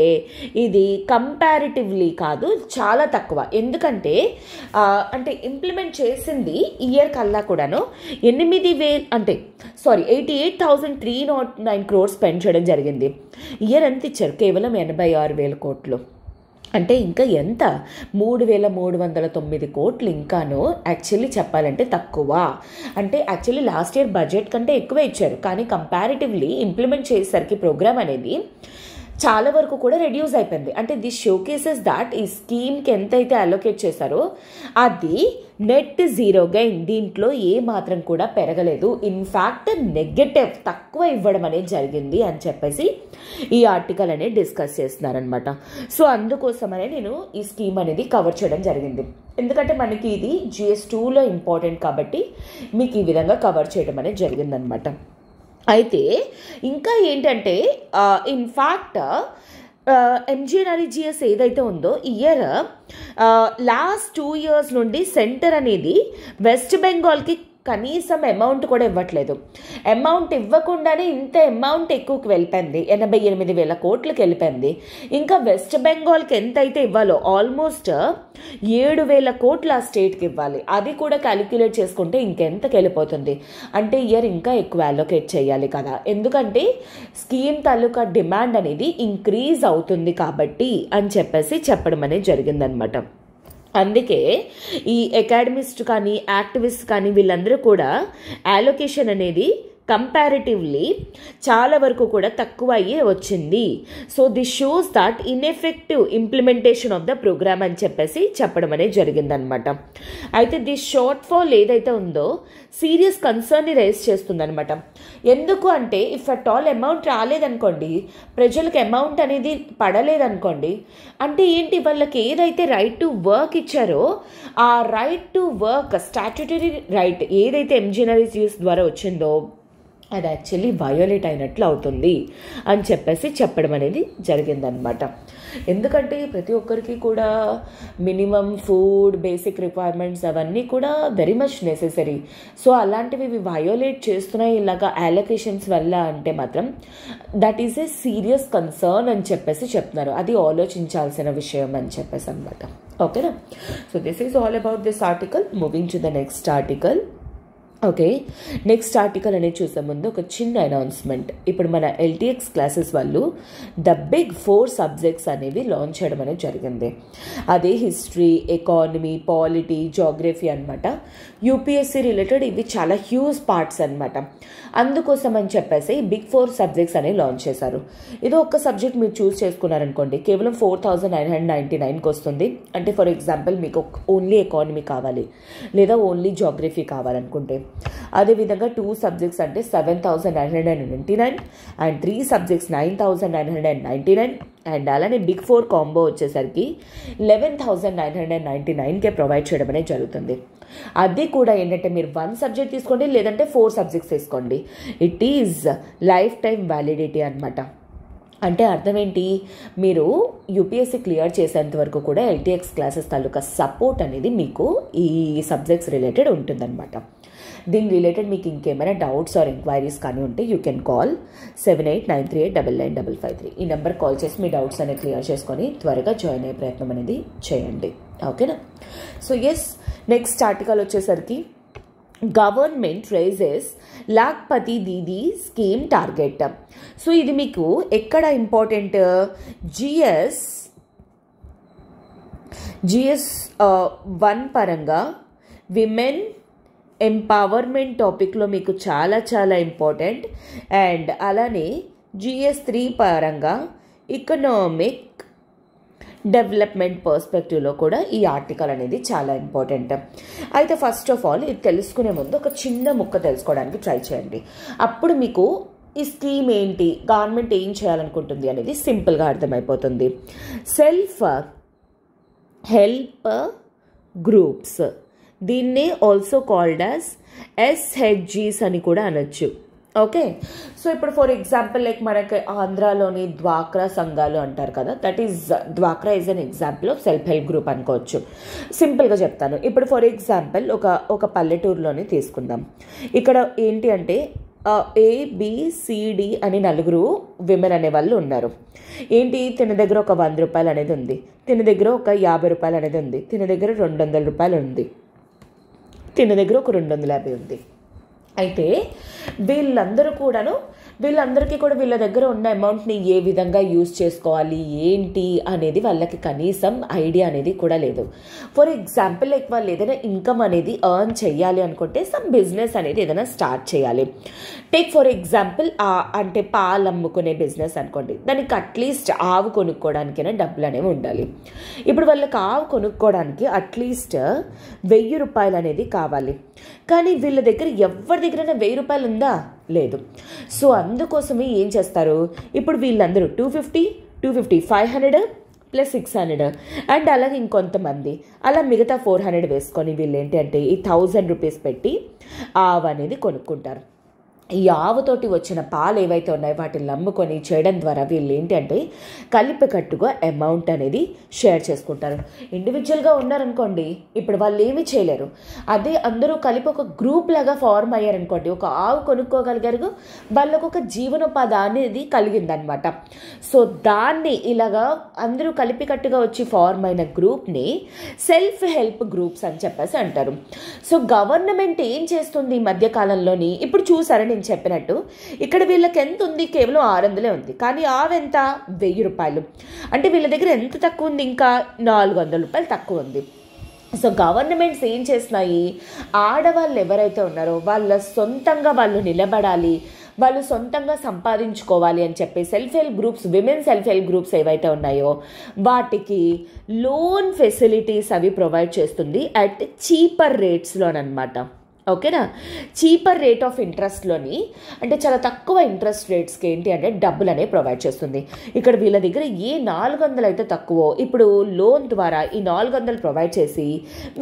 ఇది కంపారిటివ్లీ కాదు, చాలా తక్కువ. ఎందుకంటే అంటే ఇంప్లిమెంట్ చేసింది ఇయర్ కల్లా కూడాను 88,309 crores స్పెండ్ చేయడం జరిగింది. ఇయర్ ఎంత ఇచ్చారు? కేవలం 86,000 కోట్లు. అంటే ఇంకా ఎంత? 3,309 కోట్లు ఇంకాను యాక్చువల్లీ చెప్పాలంటే తక్కువ. అంటే యాక్చువల్లీ లాస్ట్ ఇయర్ బడ్జెట్ కంటే ఎక్కువ ఇచ్చారు, కానీ కంపారిటివ్లీ ఇంప్లిమెంట్ చేసేసరికి ప్రోగ్రామ్ అనేది చాలా వరకు కూడా రెడ్యూస్ అయిపోయింది. అంటే దిస్ షో కేసెస్ దాట్ ఈ స్కీమ్కి ఎంతైతే అలొకేట్ చేశారో అది నెట్ జీరో గెయిన్, దీంట్లో ఏ మాత్రం కూడా పెరగలేదు. ఇన్ఫ్యాక్ట్ నెగటివ్, తక్కువ ఇవ్వడం అనేది జరిగింది అని చెప్పేసి ఈ ఆర్టికల్ అనేది డిస్కస్ చేస్తున్నారనమాట. సో అందుకోసమనే నేను ఈ స్కీమ్ అనేది కవర్ చేయడం జరిగింది. ఎందుకంటే మనకి ఇది GS2లో ఇంపార్టెంట్ కాబట్టి మీకు ఈ విధంగా కవర్ చేయడం అనేది జరిగిందనమాట. అయితే ఇంకా ఏంటంటే ఇన్ఫ్యాక్ట్ MGNREGA ఏదైతే ఉందో ఇయర్ లాస్ట్ 2 years నుండి సెంటర్ అనేది వెస్ట్ బెంగాల్కి కనీసం అమౌంట్ కూడా ఇవ్వట్లేదు. అమౌంట్ ఇవ్వకుండానే ఇంత అమౌంట్ ఎక్కువకి వెళ్ళిపోయింది, 88,000 కోట్లకి వెళ్ళిపోయింది. ఇంకా వెస్ట్ బెంగాల్కి ఎంత అయితే ఇవ్వాలో ఆల్మోస్ట్ 7,000 కోట్లు ఆ స్టేట్కి ఇవ్వాలి. అది కూడా క్యాలిక్యులేట్ చేసుకుంటే ఇంకెంతకి వెళ్ళిపోతుంది. అంటే ఇయర్ ఇంకా ఎక్కువ అలొకేట్ చేయాలి కదా, ఎందుకంటే స్కీమ్ తాలూకా డిమాండ్ అనేది ఇంక్రీజ్ అవుతుంది కాబట్టి అని చెప్పేసి చెప్పడం అనేది జరిగిందనమాట. అందుకే ఈ అకాడమిస్ట్ కానీ యాక్టివిస్ట్ కానీ వీళ్ళందరూ కూడా అలొకేషన్ అనేది కంపారిటివ్లీ చాలా వరకు కూడా తక్కువ అయ్యే వచ్చింది. So this shows that ineffective implementation of the programme అని చెప్పేసి చెప్పడం అనేది జరిగిందనమాట. అయితే దిస్ షార్ట్ ఫాల్ ఏదైతే ఉందో సీరియస్ కన్సర్న్ని రైజ్ చేస్తుందనమాట. ఎందుకు అంటే ఇఫ్ అట్ ఆల్ అమౌంట్ రాలేదనుకోండి, ప్రజలకు అమౌంట్ అనేది పడలేదనుకోండి, అంటే ఏంటి, వాళ్ళకి ఏదైతే రైట్ టు వర్క్ ఇచ్చారో ఆ right to work statutory right ఏదైతే ఎంజినరీస్ ద్వారా వచ్చిందో అది యాక్చువల్లీ వయోలేట్ అయినట్లు అవుతుంది అని చెప్పేసి చెప్పడం అనేది జరిగిందనమాట. ఎందుకంటే ప్రతి ఒక్కరికి కూడా మినిమం ఫుడ్, బేసిక్ రిక్వైర్మెంట్స్ అవన్నీ కూడా వెరీ మచ్ నెసెసరీ. సో అలాంటివి ఇవి వయోలేట్ చేస్తున్నాయి ఇలాగా అలొకేషన్స్ వల్ల అంటే మాత్రం that is a serious concern అని చెప్పేసి చెప్తున్నారు. అది ఆలోచించాల్సిన విషయం అని చెప్పేసి అనమాట. ఓకేనా? So this is all about this article. Moving to the next article. Okay, next article అనేది చూసే ముందు ఒక చిన్న అనౌన్స్మెంట్. ఇప్పుడు మన ఎల్టీఎక్స్ క్లాసెస్ వాళ్ళు ద బిగ్ 4 సబ్జెక్ట్స్ అనేవి లాంచ్ చేయడం అనేది జరిగింది. అదే హిస్టరీ, ఎకానమీ, పాలిటీ, జోగ్రఫీ అనమాట. యూపీఎస్సీ రిలేటెడ్ ఇవి చాలా హ్యూజ్ పార్ట్స్ అనమాట. అందుకోసం అని చెప్పేసి బిగ్ 4 సబ్జెక్ట్స్ అనేవి లాంచ్ చేశారు. ఇది ఒక్క సబ్జెక్ట్ మీరు చూస్ చేసుకున్నారనుకోండి కేవలం 4999కి వస్తుంది. అంటే ఫర్ ఎగ్జాంపుల్ మీకు ఓన్లీ ఎకానమీ కావాలి లేదా ఓన్లీ జోగ్రఫీ కావాలనుకుంటే, అదేవిధంగా 2 సబ్జెక్ట్స్ అంటే 7999 అండ్ 3 సబ్జెక్ట్స్ 9999 అండ్ అలానే బిగ్ 4 కాంబో వచ్చేసరికి 11999కే ప్రొవైడ్ చేయడం అనేది జరుగుతుంది. అది కూడా ఏంటంటే మీరు 1 సబ్జెక్ట్ తీసుకోండి లేదంటే 4 సబ్జెక్ట్స్ తీసుకోండి, it is life time validity అనమాట. అంటే అర్థం ఏంటి, మీరు యూపీఎస్సీ క్లియర్ చేసేంత వరకు కూడా ఎల్టీఎక్స్ క్లాసెస్ తాలూకా సపోర్ట్ అనేది మీకు ఈ సబ్జెక్ట్స్ రిలేటెడ్ ఉంటుందన్నమాట. దీని రిలేటెడ్ మీకు ఇంకేమైనా డౌట్స్ ఆర్ ఎంక్వైరీస్ కానీ ఉంటే యూ కెన్ కాల్ 7893899553. ఈ నెంబర్ కాల్ చేసి మీ డౌట్స్ అనేది క్లియర్ చేసుకొని త్వరగా జాయిన్ అయ్యే ప్రయత్నం అనేది చేయండి. ఓకేనా? సో ఎస్, నెక్స్ట్ ఆర్టికల్ వచ్చేసరికి government raises Lakhpati Didi scheme target. So ఇది మీకు ఎక్కడ ఇంపార్టెంట్, జిఎస్ 1 పరంగా విమెన్ ఎంపవర్మెంట్ టాపిక్లో మీకు చాలా చాలా ఇంపార్టెంట్. అండ్ అలానే జిఎస్ 3 పరంగా ఎకనామిక్ డెవలప్మెంట్ పర్స్పెక్టివ్లో కూడా ఈ ఆర్టికల్ అనేది చాలా ఇంపార్టెంట్. అయితే ఫస్ట్ ఆఫ్ ఆల్ ఇది తెలుసుకునే ముందు ఒక చిన్న ముక్క తెలుసుకోవడానికి ట్రై చేయండి. అప్పుడు మీకు ఈ స్కీమ్ ఏంటి, గవర్నమెంట్ ఏం చేయాలనుకుంటుంది అనేది సింపుల్గా అర్థమైపోతుంది. సెల్ఫ్ హెల్ప్ గ్రూప్స్, దీన్నే ఆల్సో కాల్డ్ యాజ్ ఎస్హెచ్జీస్ అని కూడా అనొచ్చు. ఓకే, సో ఇప్పుడు ఫర్ ఎగ్జాంపుల్ లైక్ మనకి ఆంధ్రాలోని డ్వాక్రా సంఘాలు అంటారు కదా, దట్ ఈజ్ డ్వాక్రా is an example of self help group అనుకోవచ్చు. సింపుల్గా చెప్తాను. ఇప్పుడు ఫర్ ఎగ్జాంపుల్ ఒక పల్లెటూరులోని తీసుకుందాం. ఇక్కడ ఏంటి అంటే ABCD అని 4 విమెన్ అనే వాళ్ళు ఉన్నారు. ఏంటి, తిన దగ్గర ఒక 100 రూపాయలు అనేది ఉంది, తిన దగ్గర ఒక 50 రూపాయలు అనేది ఉంది, తిన దగ్గర 200 రూపాయలు ఉంది, తిన దగ్గర ఒక 250 ఉంది. అయితే వీళ్ళందరికీ కూడా వీళ్ళ దగ్గర ఉన్న అమౌంట్ని ఏ విధంగా యూజ్ చేసుకోవాలి ఏంటి అనేది వాళ్ళకి కనీసం ఐడియా అనేది కూడా లేదు. ఫర్ ఎగ్జాంపుల్ లైక్ వాళ్ళు ఏదైనా ఇన్కమ్ అనేది ఎర్న్ చేయాలి అనుకుంటే సమ్ బిజినెస్ అనేది ఏదైనా స్టార్ట్ చేయాలి. టేక్ ఫర్ ఎగ్జాంపుల్ అంటే పాలు అమ్ముకునే బిజినెస్ అనుకోండి, దానికి అట్లీస్ట్ ఆవు కొనుక్కోవడానికైనా డబ్బులు అనేవి ఉండాలి. ఇప్పుడు వాళ్ళకి ఆవు కొనుక్కోవడానికి అట్లీస్ట్ 1000 రూపాయలు అనేది కావాలి. కానీ వీళ్ళ దగ్గర ఎవరి దగ్గర 1000 రూపాయలు ఉందా? లేదు. సో అందుకోసమే ఏం చేస్తారు, ఇప్పుడు వీళ్ళందరూ 250 500 ప్లస్ 600 అండ్ అలాగే ఇంకొంతమంది అలా మిగతా 400 వేసుకొని వీళ్ళు ఏంటి అంటే ఈ 1000 రూపీస్ పెట్టి ఆవు అనేది కొనుక్కుంటారు. ఈ ఆవుతోటి వచ్చిన పాలు ఏవైతే ఉన్నాయో వాటిని నమ్ముకొని చేయడం ద్వారా వీళ్ళు ఏంటి అంటే కలిపికట్టుగా అమౌంట్ అనేది షేర్ చేసుకుంటారు. ఇండివిజువల్గా ఉన్నారనుకోండి ఇప్పుడు వాళ్ళు ఏమీ చేయలేరు. అదే అందరూ కలిపి ఒక గ్రూప్ లాగా ఫార్మ్ అయ్యారనుకోండి, ఒక ఆవు కొనుక్కోగలిగారు, వాళ్ళకు ఒక జీవనోపాధి అనేది కలిగిందనమాట. సో దాన్ని ఇలాగా అందరూ కలిపికట్టుగా వచ్చి ఫార్మ్ అయిన గ్రూప్ని సెల్ఫ్ హెల్ప్ గ్రూప్స్ అని చెప్పేసి అంటారు. సో గవర్నమెంట్ ఏం చేస్తుంది ఈ మధ్యకాలంలోని, ఇప్పుడు చూసారని నేను చెప్పినట్టు ఇక్కడ వీళ్ళకి ఎంత ఉంది, కేవలం 600 ఉంది. కానీ ఆవెంత 1000 రూపాయలు. అంటే వీళ్ళ దగ్గర ఎంత తక్కువ ఉంది, ఇంకా 400 రూపాయలు తక్కువ ఉంది. సో గవర్నమెంట్స్ ఏం చేస్తున్నాయి, ఆడవాళ్ళు ఎవరైతే ఉన్నారో వాళ్ళ సొంతంగా వాళ్ళు నిలబడాలి, వాళ్ళు సొంతంగా సంపాదించుకోవాలి అని చెప్పి self help groups, women self help groups ఏవైతే ఉన్నాయో వాటికి లోన్ ఫెసిలిటీస్ అవి ప్రొవైడ్ చేస్తుంది అట్ చీపర్ రేట్స్లోనమాట. ఓకేనా, చీపర్ రేట్ ఆఫ్ ఇంట్రెస్ట్లోని, అంటే చాలా తక్కువ ఇంట్రెస్ట్ రేట్స్కి ఏంటి అంటే డబ్బులు అనేవి ప్రొవైడ్ చేస్తుంది. ఇక్కడ వీళ్ళ దగ్గర ఏ 400 అయితే తక్కువో ఇప్పుడు లోన్ ద్వారా ఈ 400 ప్రొవైడ్ చేసి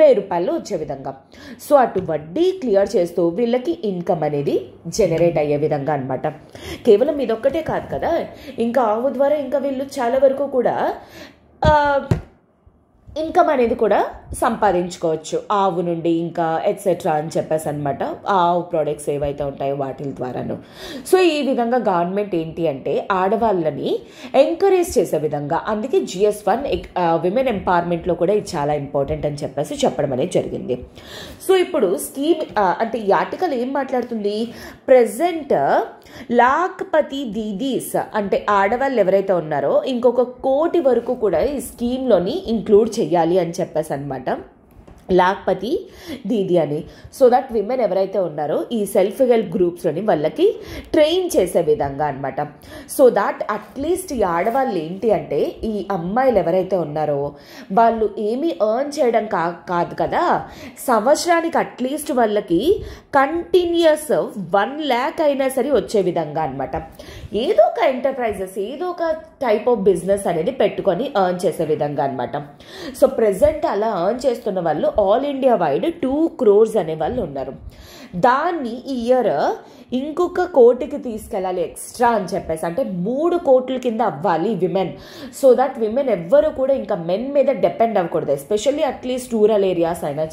1000 రూపాయలు వచ్చే విధంగా, సో అటు వడ్డీ క్లియర్ చేస్తూ వీళ్ళకి ఇన్కమ్ అనేది జనరేట్ అయ్యే విధంగా అనమాట. కేవలం ఇదొక్కటే కాదు కదా, ఇంకా ఆవు ద్వారా ఇంకా వీళ్ళు చాలా వరకు కూడా ఇన్కమ్ అనేది కూడా సంపాదించుకోవచ్చు ఆవు నుండి, ఇంకా ఎట్సెట్రా అని చెప్పేసి అనమాట. ఆవు ప్రోడక్ట్స్ ఏవైతే ఉంటాయో వాటి ద్వారాను. సో ఈ విధంగా గవర్నమెంట్ ఏంటి అంటే ఆడవాళ్ళని ఎంకరేజ్ చేసే విధంగా, అందుకే GS1 విమెన్ ఎంపవర్మెంట్లో కూడా ఇది చాలా ఇంపార్టెంట్ అని చెప్పేసి చెప్పడం అనేది జరిగింది. సో ఇప్పుడు స్కీమ్ అంటే ఈ ఆర్టికల్ ఏం మాట్లాడుతుంది, ప్రెజెంట్ లాఖ్పతి దీదీస్ అంటే ఆడవాళ్ళు ఎవరైతే ఉన్నారో ఇంకొక 1 కోటి వరకు కూడా ఈ స్కీమ్లోని ఇంక్లూడ్ చెయ్యాలి అని చెప్పేసి అనమాట, లాఖ్పతి దీదీ అని. సో దట్ విమెన్ ఎవరైతే ఉన్నారో ఈ సెల్ఫ్ హెల్ప్ గ్రూప్స్లోని వాళ్ళకి ట్రైన్ చేసే విధంగా అనమాట. సో దాట్ అట్లీస్ట్ ఈ ఆడవాళ్ళు ఏంటి అంటే ఈ అమ్మాయిలు ఎవరైతే ఉన్నారో వాళ్ళు ఏమీ ఎర్న్ చేయడం కాదు కదా, సంవత్సరానికి అట్లీస్ట్ వాళ్ళకి కంటిన్యూస్ 1 lakh అయినా సరే వచ్చే విధంగా అనమాట. ఏదో ఒక ఎంటర్ప్రైజెస్, ఏదో ఒక టైప్ ఆఫ్ బిజినెస్ అనేది పెట్టుకొని ఎర్న్ చేసే విధంగా అనమాట. సో ప్రెజెంట్ అలా ఎర్న్ చేస్తున్న వాళ్ళు ఆల్ ఇండియా వైడ్ 2 crores అనే వాళ్ళు ఉన్నారు. దాన్ని ఈ ఇయర్ ఇంకొక 1 కోటికి తీసుకెళ్ళాలి ఎక్స్ట్రా అని చెప్పేసి, అంటే 3 కోట్ల కింద అవ్వాలి విమెన్. సో దట్ విమెన్ ఎవ్వరు కూడా ఇంకా మెన్ మీద డిపెండ్ అవ్వకూడదు, ఎస్పెషల్లీ అట్లీస్ట్ రూరల్ ఏరియాస్ అయినా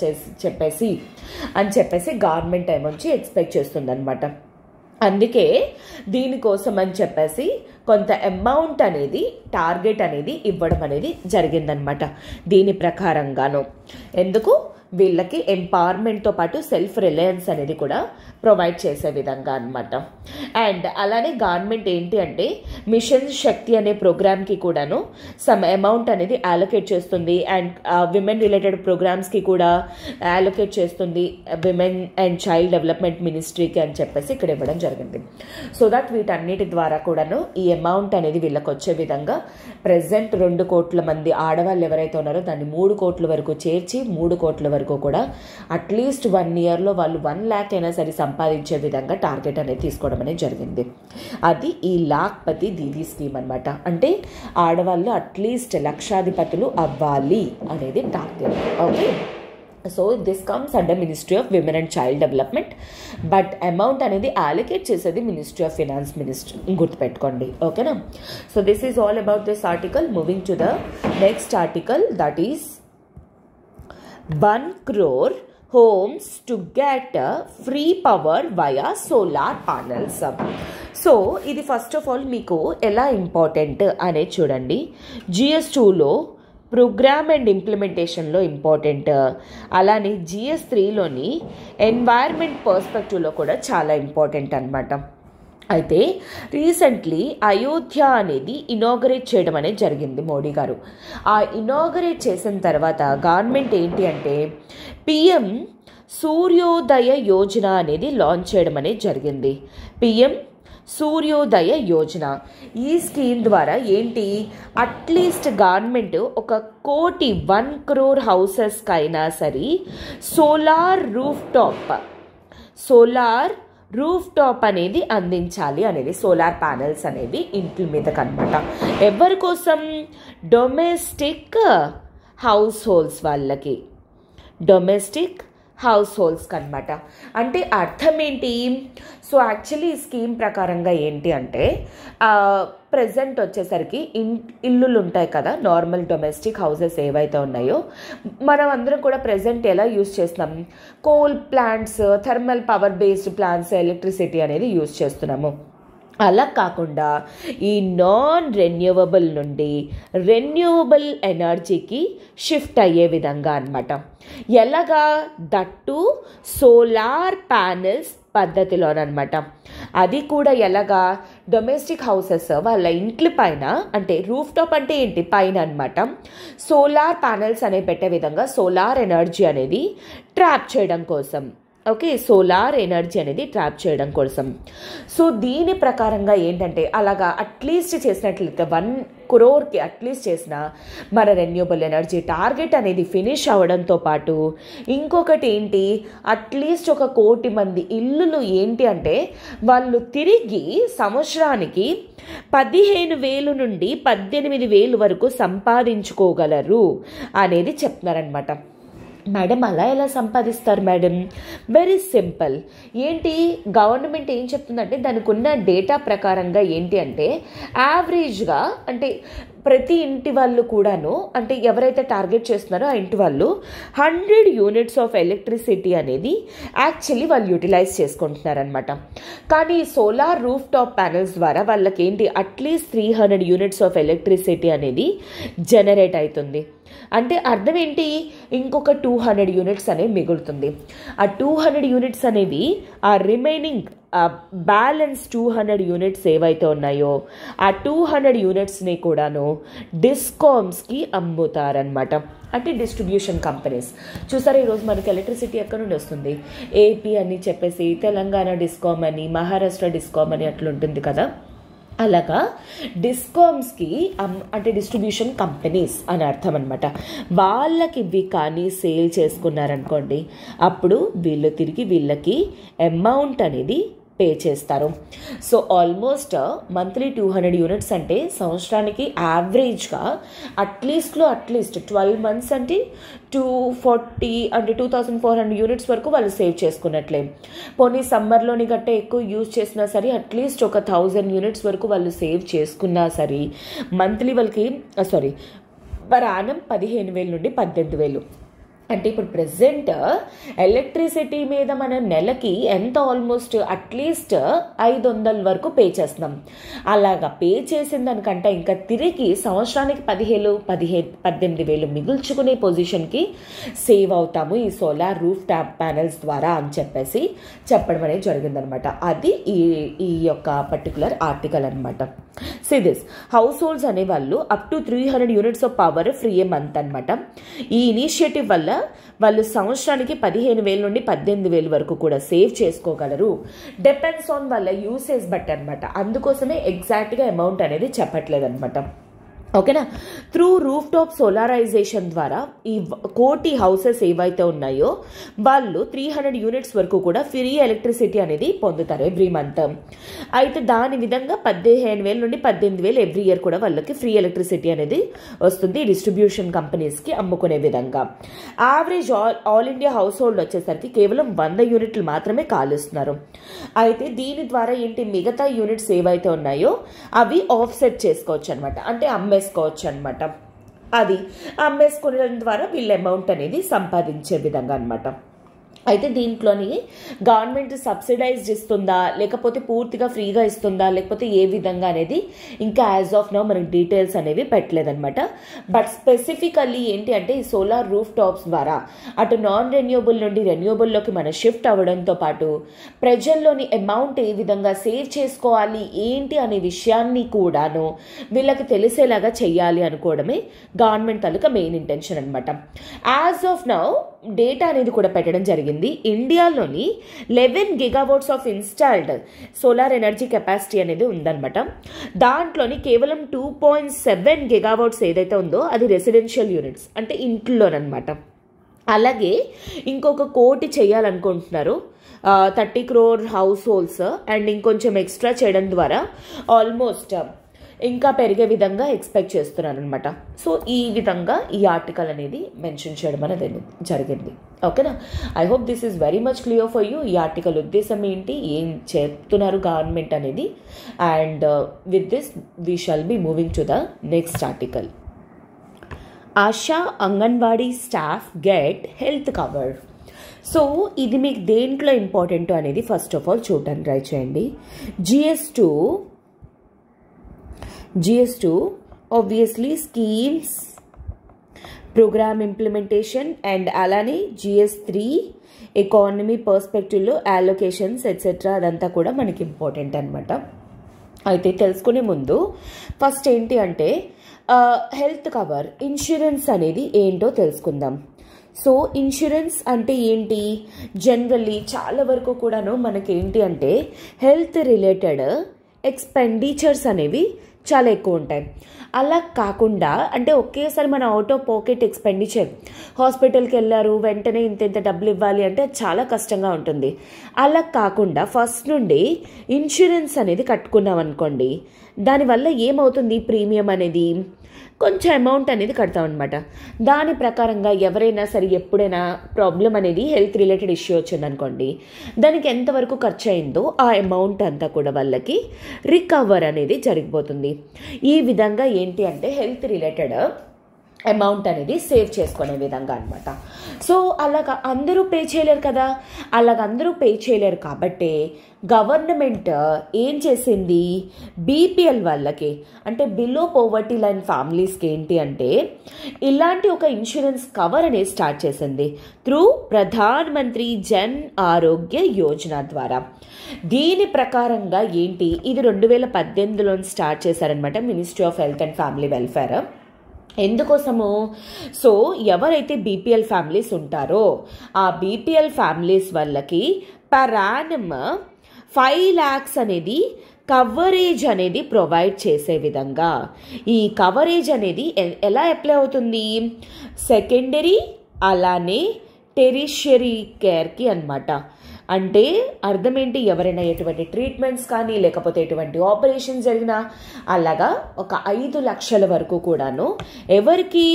చెప్పేసి గవర్నమెంట్ ఏమొచ్చి ఎక్స్పెక్ట్ చేస్తుంది అనమాట. అందుకే దీనికోసం అని చెప్పేసి కొంత అమౌంట్ అనేది టార్గెట్ అనేది ఇవ్వడం అనేది జరిగిందనమాట. దీని ప్రకారంగాను ఎందుకు వీళ్ళకి ఎంపవర్మెంట్తో పాటు సెల్ఫ్ రిలయన్స్ అనేది కూడా ప్రొవైడ్ చేసే విధంగా అనమాట. అండ్ అలానే గవర్నమెంట్ ఏంటి అంటే మిషన్ శక్తి అనే ప్రోగ్రామ్కి కూడాను సమ్ అమౌంట్ అనేది అలొకేట్ చేస్తుంది. అండ్ విమెన్ రిలేటెడ్ ప్రోగ్రామ్స్కి కూడా అలొకేట్ చేస్తుంది విమెన్ అండ్ చైల్డ్ డెవలప్మెంట్ మినిస్ట్రీకి అని చెప్పేసి ఇక్కడ ఇవ్వడం జరిగింది. సో దట్ వీటన్నిటి ద్వారా కూడాను ఈ అమౌంట్ అనేది వీళ్ళకి వచ్చే విధంగా ప్రెసెంట్ 2 కోట్ల మంది ఆడవాళ్ళు ఎవరైతే ఉన్నారో దాన్ని 3 కోట్ల వరకు చేర్చి 3 కోట్ల వరకు కూడా అట్లీస్ట్ 1 yearలో వాళ్ళు 1 lakh అయినా సరే సంపాదించే విధంగా టార్గెట్ అనేది తీసుకోవడం అనేది జరిగింది. అది ఈ లాఖ్పతి దీదీ స్కీమ్ అనమాట. అంటే ఆడవాళ్ళు అట్లీస్ట్ లక్షాధిపతులు అవ్వాలి అనేది target. Okay, so this comes under ministry of women and child development, but amount అనేది అలొకేట్ చేసేది మినిస్ట్రీ ఆఫ్ ఫినాన్స్ మినిస్ట్రీ, గుర్తుపెట్టుకోండి. ఓకేనా, so this is all about this article. Moving to the next article, that is 1 crore homes to get free power via solar panels. So ఇది ఫస్ట్ ఆఫ్ ఆల్ మీకు ఎలా ఇంపార్టెంట్ అనేది చూడండి. GS2లో ప్రోగ్రామ్ అండ్ ఇంప్లిమెంటేషన్లో ఇంపార్టెంట్, అలానే GS3లోని ఎన్వైర్న్మెంట్ పర్స్పెక్టివ్లో కూడా చాలా ఇంపార్టెంట్ అనమాట. అయితే రీసెంట్లీ అయోధ్య అనేది ఇనాగరేట్ చేయడం అనేది జరిగింది మోడీ గారు. ఆ ఇనాగరేట్ చేసిన తర్వాత గవర్నమెంట్ ఏంటి అంటే PM సూర్యోదయ యోజన అనేది లాంచ్ చేయడం అనేది జరిగింది. PM సూర్యోదయ యోజన ఈ స్కీమ్ ద్వారా ఏంటి అట్లీస్ట్ గవర్నమెంట్ 1 కోటి 1 crore హౌసెస్కి అయినా సరే సోలార్ రూఫ్ టాప్ అనేది అందించాలి అనేది, సోలార్ ప్యానెల్స్ అనేవి ఇంటి మీదకి అనమాట. ఎవరి కోసం, డొమెస్టిక్ హౌస్ హోల్డ్స్ వాళ్ళకి, డొమెస్టిక్ హౌస్ హోల్డ్స్కి అనమాట. అంటే అర్థం ఏంటి, సో యాక్చువల్లీ ఈ స్కీమ్ ప్రకారంగా ఏంటి అంటే ప్రెజెంట్ వచ్చేసరికి ఇల్లులు ఉంటాయి కదా, నార్మల్ డొమెస్టిక్ హౌసెస్ ఏవైతే ఉన్నాయో మనం అందరం కూడా ప్రెజెంట్ ఎలా యూజ్ చేస్తున్నాం, coal plants, thermal power based plants, electricity అనేది యూజ్ చేస్తున్నాము. అలా కాకుండా ఈ నాన్ రెన్యూవబుల్ నుండి రెన్యూవబుల్ ఎనర్జీకి షిఫ్ట్ అయ్యే విధంగా అనమాట. ఎలాగా, దట్టు సోలార్ ప్యానెల్స్ పద్ధతిలోనమాట. అది కూడా ఎలాగా, డొమెస్టిక్ హౌసెస్ వాళ్ళ ఇంట్ల పైన, అంటే రూఫ్ టాప్ అంటే ఏంటి, పైన అనమాట, సోలార్ ప్యానెల్స్ అనేవి పెట్టే విధంగా సోలార్ ఎనర్జీ అనేది ట్రాప్ చేయడం కోసం. ఓకే, సోలార్ ఎనర్జీ అనేది ట్రాప్ చేయడం కోసం. సో దీని ప్రకారంగా ఏంటంటే అలాగా అట్లీస్ట్ చేసినట్లయితే 1 crore అట్లీస్ట్ చేసిన మన రెన్యూబుల్ ఎనర్జీ టార్గెట్ అనేది ఫినిష్ అవ్వడంతో పాటు ఇంకొకటి ఏంటి, అట్లీస్ట్ 1 కోటి మంది ఇల్లులు ఏంటి అంటే వాళ్ళు తిరిగి సంవత్సరానికి 15,000 నుండి 18,000 వరకు సంపాదించుకోగలరు అనేది చెప్తున్నారనమాట. మేడం అలా ఎలా సంపాదిస్తారు మేడం? Very simple. ఏంటి, గవర్నమెంట్ ఏం చెప్తుందంటే దానికి ఉన్న డేటా ప్రకారంగా ఏంటి అంటే యావరేజ్గా, అంటే ప్రతి ఇంటి వాళ్ళు కూడాను, అంటే ఎవరైతే టార్గెట్ చేస్తున్నారో ఆ ఇంటి వాళ్ళు 100 యూనిట్స్ ఆఫ్ ఎలక్ట్రిసిటీ అనేది యాక్చువల్లీ వాళ్ళు యూటిలైజ్ చేసుకుంటున్నారనమాట. కానీ సోలార్ రూఫ్ టాప్ ప్యానెల్స్ ద్వారా వాళ్ళకి ఏంటి అట్లీస్ట్ 300 యూనిట్స్ ఆఫ్ ఎలక్ట్రిసిటీ అనేది జనరేట్ అవుతుంది. అంటే అర్థం ఏంటి, ఇంకొక 200 యూనిట్స్ అనేవి మిగులుతుంది. ఆ 200 యూనిట్స్ అనేవి ఆ రిమైనింగ్ బ్యాలెన్స్ 200 యూనిట్స్ ఏవైతే ఉన్నాయో ఆ 200 యూనిట్స్ని కూడాను డిస్కామ్స్కి అమ్ముతారనమాట. అంటే డిస్ట్రిబ్యూషన్ కంపెనీస్. చూసారా, ఈరోజు మనకి ఎలక్ట్రిసిటీ ఎక్కడి నుండి వస్తుంది? ఏపీ అని చెప్పేసి, తెలంగాణ డిస్కామ్ అని, మహారాష్ట్ర డిస్కామ్ అని అట్లా ఉంటుంది కదా. అలాగా డిస్కామ్స్కి అంటే డిస్ట్రిబ్యూషన్ కంపెనీస్ అని అర్థం అనమాట. వాళ్ళకి ఇవి కానీ సేల్ చేసుకున్నారనుకోండి, అప్పుడు వీళ్ళు తిరిగి వీళ్ళకి అమౌంట్ అనేది పే చేస్తారు. సో ఆల్మోస్ట్ మంత్లీ 200 యూనిట్స్ అంటే సంవత్సరానికి యావరేజ్గా అట్లీస్ట్ 12 మంత్స్ అంటే 240 అంటే 2400 యూనిట్స్ వరకు వాళ్ళు సేవ్ చేసుకున్నట్లే. పోనీ సమ్మర్లోని గట్టే ఎక్కువ యూజ్ చేసినా సరే అట్లీస్ట్ 1000 యూనిట్స్ వరకు వాళ్ళు సేవ్ చేసుకున్నా సరే మంత్లీ వాళ్ళకి పర్ యానం 15,000 నుండి 18,000. అంటే ఇప్పుడు ప్రెసెంట్ ఎలక్ట్రిసిటీ మీద మనం నెలకి ఎంత ఆల్మోస్ట్ అట్లీస్ట్ 500 వరకు పే చేస్తున్నాం. అలాగా పే చేసిన దానికంటే ఇంకా తిరిగి సంవత్సరానికి 18,000 మిగుల్చుకునే పొజిషన్కి సేవ్ అవుతాము ఈ సోలార్ రూఫ్ టాప్ ప్యానెల్స్ ద్వారా అని చెప్పేసి చెప్పడం అనేది జరిగిందనమాట. అది ఈ యొక్క పర్టికులర్ ఆర్టికల్ అనమాట. సీ దిస్ హౌస్ హోల్డ్స్ అనేవాళ్ళు up to 300 units of power free A month అనమాట. ఈ ఇనిషియేటివ్ వల్ల వాళ్ళు సంవత్సరానికి 15,000 నుండి 18,000 వరకు కూడా సేవ్ చేసుకోగలరు. డిపెండ్స్ ఆన్ వాళ్ళ యూసేజ్ బట్టి అనమాట. అందుకోసమే ఎగ్జాక్ట్గా అమౌంట్ అనేది చెప్పట్లేదు అనమాట. ఓకేనా. త్రూ రూఫ్ టాప్ సోలారైజేషన్ ద్వారా ఈ 1 కోటి హౌసెస్ ఏవైతే ఉన్నాయో వాళ్ళు 300 యూనిట్స్ వరకు కూడా ఫ్రీ ఎలక్ట్రిసిటీ అనేది పొందుతారు ఎవ్రీ మంత్. అయితే దాని విధంగా 15,000 నుండి 18,000 ఎవ్రీ ఇయర్ కూడా వాళ్ళకి ఫ్రీ ఎలక్ట్రిసిటీ అనేది వస్తుంది డిస్ట్రిబ్యూషన్ కంపెనీస్కి అమ్ముకునే విధంగా. Average all India house hold వచ్చేసరికి కేవలం 100 యూనిట్లు మాత్రమే కాలుస్తున్నారు. అయితే దీని ద్వారా ఏంటి, మిగతా యూనిట్స్ ఏవైతే ఉన్నాయో అవి ఆఫ్సెట్ చేసుకోవచ్చు అనమాట. అంటే అమ్మేసుకోవచ్చు అనమాట. అది అమ్మేసుకోవడం ద్వారా వీళ్ళ అమౌంట్ అనేది సంపాదించే విధంగా అనమాట. అయితే దీంట్లోని గవర్నమెంట్ సబ్సిడైజ్ ఇస్తుందా లేకపోతే పూర్తిగా ఫ్రీగా ఇస్తుందా లేకపోతే ఏ విధంగా అనేది ఇంకా యాజ్ ఆఫ్ నౌ మనకి డీటెయిల్స్ అనేవి పెట్టలేదన్నమాట. బట్ స్పెసిఫికల్లీ ఏంటి అంటే ఈ సోలార్ రూఫ్ టాప్స్ ద్వారా అటు నాన్ రెన్యూబుల్ నుండి రెన్యూబుల్లోకి మనం షిఫ్ట్ అవ్వడంతో పాటు ప్రజల్లోని అమౌంట్ ఏ విధంగా సేవ్ చేసుకోవాలి ఏంటి అనే విషయాన్ని కూడాను వీళ్ళకి తెలిసేలాగా చెయ్యాలి అనుకోవడమే గవర్నమెంట్ తాలూకా మెయిన్ ఇంటెన్షన్ అనమాట. యాజ్ ఆఫ్ నౌ డేటా అనేది కూడా పెట్టడం జరిగింది. ఇండియాలోని 11 gigawatts of installed solar energy capacity అనేది ఉందన్నమాట. దాంట్లోని కేవలం 2.7 గిగావాట్స్ ఏదైతే ఉందో అది రెసిడెన్షియల్ యూనిట్స్ అంటే ఇంట్లోనమాట. అలాగే ఇంకొక 1 కోటి చేయాలనుకుంటున్నారు 30 crore హౌస్ హోల్డ్స్ అండ్ ఇంకొంచెం ఎక్స్ట్రా చేయడం ద్వారా ఆల్మోస్ట్ ఇంకా పెరిగే విధంగా ఎక్స్పెక్ట్ చేస్తున్నాను అనమాట. సో ఈ విధంగా ఈ ఆర్టికల్ అనేది మెన్షన్ చేయడం అనేది జరిగింది. ఓకేనా. I hope this is very much clear for you. ఈ ఆర్టికల్ ఉద్దేశం ఏంటి, ఏం చెప్తున్నారు గవర్నమెంట్ అనేది. And with this we shall be moving to the next article. ASHA anganwadi staff get health cover. So ఇది మీకు దేంట్లో ఇంపార్టెంట్ అనేది ఫస్ట్ ఆఫ్ ఆల్ చూడటానికి ట్రై చేయండి. GS2 obviously schemes programme implementation and అలానే GS3 ఎకానమీ పర్స్పెక్టివ్లో అలొకేషన్స్ ఎట్సెట్రా అదంతా కూడా మనకి ఇంపార్టెంట్ అనమాట. అయితే తెలుసుకునే ముందు ఫస్ట్ ఏంటి అంటే హెల్త్ కవర్ ఇన్సూరెన్స్ అనేది ఏంటో తెలుసుకుందాం. సో ఇన్సూరెన్స్ అంటే ఏంటి? జనరల్లీ చాలా వరకు కూడాను మనకేంటి అంటే హెల్త్ రిలేటెడ్ ఎక్స్పెండిచర్స్ అనేవి చాలా ఎక్కువ ఉంటాయి. అలా కాకుండా అంటే ఒకేసారి మన అవుట్ ఆఫ్ పాకెట్ ఎక్స్పెండిచర్, హాస్పిటల్కి వెళ్ళారు వెంటనే ఇంత డబ్బులు ఇవ్వాలి అంటే చాలా కష్టంగా ఉంటుంది. అలా కాకుండా ఫస్ట్ నుండి ఇన్సూరెన్స్ అనేది కట్టుకున్నాం అనుకోండి, దానివల్ల ఏమవుతుంది, ప్రీమియం అనేది కొంచెం అమౌంట్ అనేది కడతాం అనమాట. దాని ప్రకారంగా ఎవరైనా సరే ఎప్పుడైనా ప్రాబ్లం అనేది హెల్త్ రిలేటెడ్ ఇష్యూ వచ్చిందనుకోండి, దానికి ఎంతవరకు ఖర్చు అయిందో ఆ అమౌంట్ అంతా కూడా వాళ్ళకి రికవర్ అనేది జరిగిపోతుంది. ఈ విధంగా ఏంటి అంటే హెల్త్ రిలేటెడ్ అమౌంట్ అనేది సేవ్ చేసుకునే విధంగా అనమాట. సో అలాగ అందరూ పే చేయలేరు కదా, అలాగ అందరూ పే చేయలేరు కాబట్టి గవర్నమెంట్ ఏం చేసింది, బీపీఎల్ వాళ్ళకి అంటే బిలో పోవర్టీ లైన్ ఫ్యామిలీస్కి ఏంటి అంటే ఇలాంటి ఒక ఇన్సూరెన్స్ కవర్ అనేది స్టార్ట్ చేసింది త్రూ ప్రధాన్ మంత్రి జన్ ఆరోగ్య యోజన ద్వారా. దీని ప్రకారంగా ఏంటి, ఇది 2018లో స్టార్ట్ చేశారనమాట ministry of health and family welfare. ఎందుకోసము, సో ఎవరైతే బీపీఎల్ ఫ్యామిలీస్ ఉంటారో ఆ బీపీఎల్ ఫ్యామిలీస్ వాళ్ళకి పర్ యానమ్ 5 lakhs అనేది కవరేజ్ అనేది ప్రొవైడ్ చేసే విధంగా. ఈ కవరేజ్ అనేది ఎలా అప్లై అవుతుంది, సెకండరీ అలానే టెరిషరీ కేర్కి అనమాట. అంటే అర్థం ఏంటి, ఎవరైనా ఎటువంటి ట్రీట్మెంట్స్ కానీ లేకపోతే ఎటువంటి ఆపరేషన్ జరిగినా అలాగా ఒక 5 లక్షల వరకు కూడాను ఎవరికి,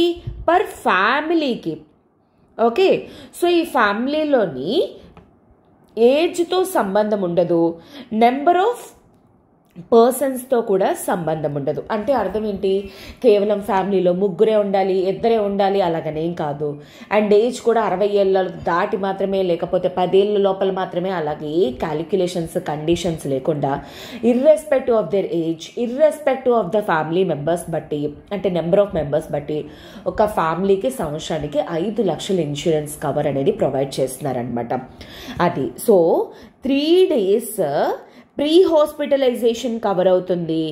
పర్ ఫ్యామిలీకి. ఓకే, సో ఈ ఫ్యామిలీలోని ఏజ్తో సంబంధం ఉండదు, నెంబర్ ఆఫ్ పర్సన్స్తో కూడా సంబంధం ఉండదు. అంటే అర్థం ఏంటి, కేవలం ఫ్యామిలీలో ముగ్గురే ఉండాలి, ఇద్దరే ఉండాలి అలాగనేం కాదు. అండ్ ఏజ్ కూడా 60 ఏళ్ళ దాటి మాత్రమే లేకపోతే 10 ఏళ్ళ లోపల మాత్రమే, అలాగే ఏ క్యాలిక్యులేషన్స్ కండిషన్స్ లేకుండా irrespective of their age, irrespective of the family members బట్టి అంటే నెంబర్ ఆఫ్ మెంబర్స్ బట్టి ఒక ఫ్యామిలీకి సంవత్సరానికి 5 లక్షల ఇన్సూరెన్స్ కవర్ అనేది ప్రొవైడ్ చేస్తున్నారనమాట. అది so 3 days pre hospitalisation cover అవుతుంది,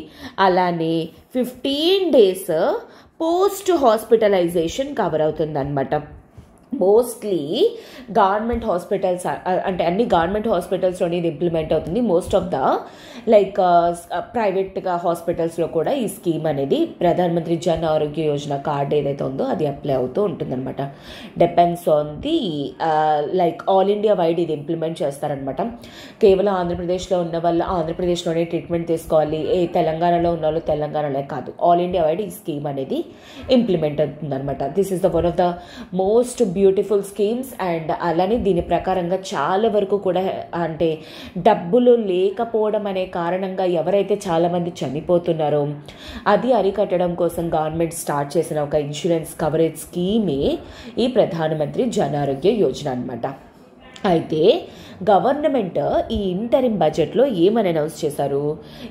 అలానే 15 days పోస్ట్ హాస్పిటలైజేషన్ కవర్ అవుతుంది అనమాట. మోస్ట్లీ గవర్నమెంట్ హాస్పిటల్స్ అంటే అన్ని గవర్నమెంట్ హాస్పిటల్స్లోనే ఇది ఇంప్లిమెంట్ అవుతుంది. మోస్ట్ ఆఫ్ ద లైక్ ప్రైవేట్గా హాస్పిటల్స్లో కూడా ఈ స్కీమ్ అనేది ప్రధాన్ మంత్రి జన్ ఆరోగ్య యోజన కార్డ్ ఏదైతే ఉందో అది అప్లై అవుతూ ఉంటుందన్నమాట. Depends on the like all India wide ఇది ఇంప్లిమెంట్ చేస్తారనమాట. కేవలం ఆంధ్రప్రదేశ్లో ఉన్న వాళ్ళు ఆంధ్రప్రదేశ్లోనే ట్రీట్మెంట్ తీసుకోవాలి, తెలంగాణలో ఉన్న వాళ్ళు తెలంగాణలో కాదు, ఆల్ ఇండియా వైడ్ ఈ స్కీమ్ అనేది ఇంప్లిమెంట్ అవుతుంది అనమాట. This is the one of the most beautiful schemes. And అలానే దీని ప్రకారంగా చాలా వరకు కూడా అంటే డబ్బులు లేకపోవడం అనే కారణంగా ఎవరైతే చాలామంది చనిపోతున్నారో అది అరికట్టడం కోసం గవర్నమెంట్ స్టార్ట్ చేసిన ఒక ఇన్సూరెన్స్ కవరేజ్ స్కీమే ఈ ప్రధానమంత్రి జన్ ఆరోగ్య యోజన అనమాట. అయితే గవర్నమెంట్ ఈ ఇంటరిమ్ బడ్జెట్లో ఏమని అనౌన్స్ చేశారు,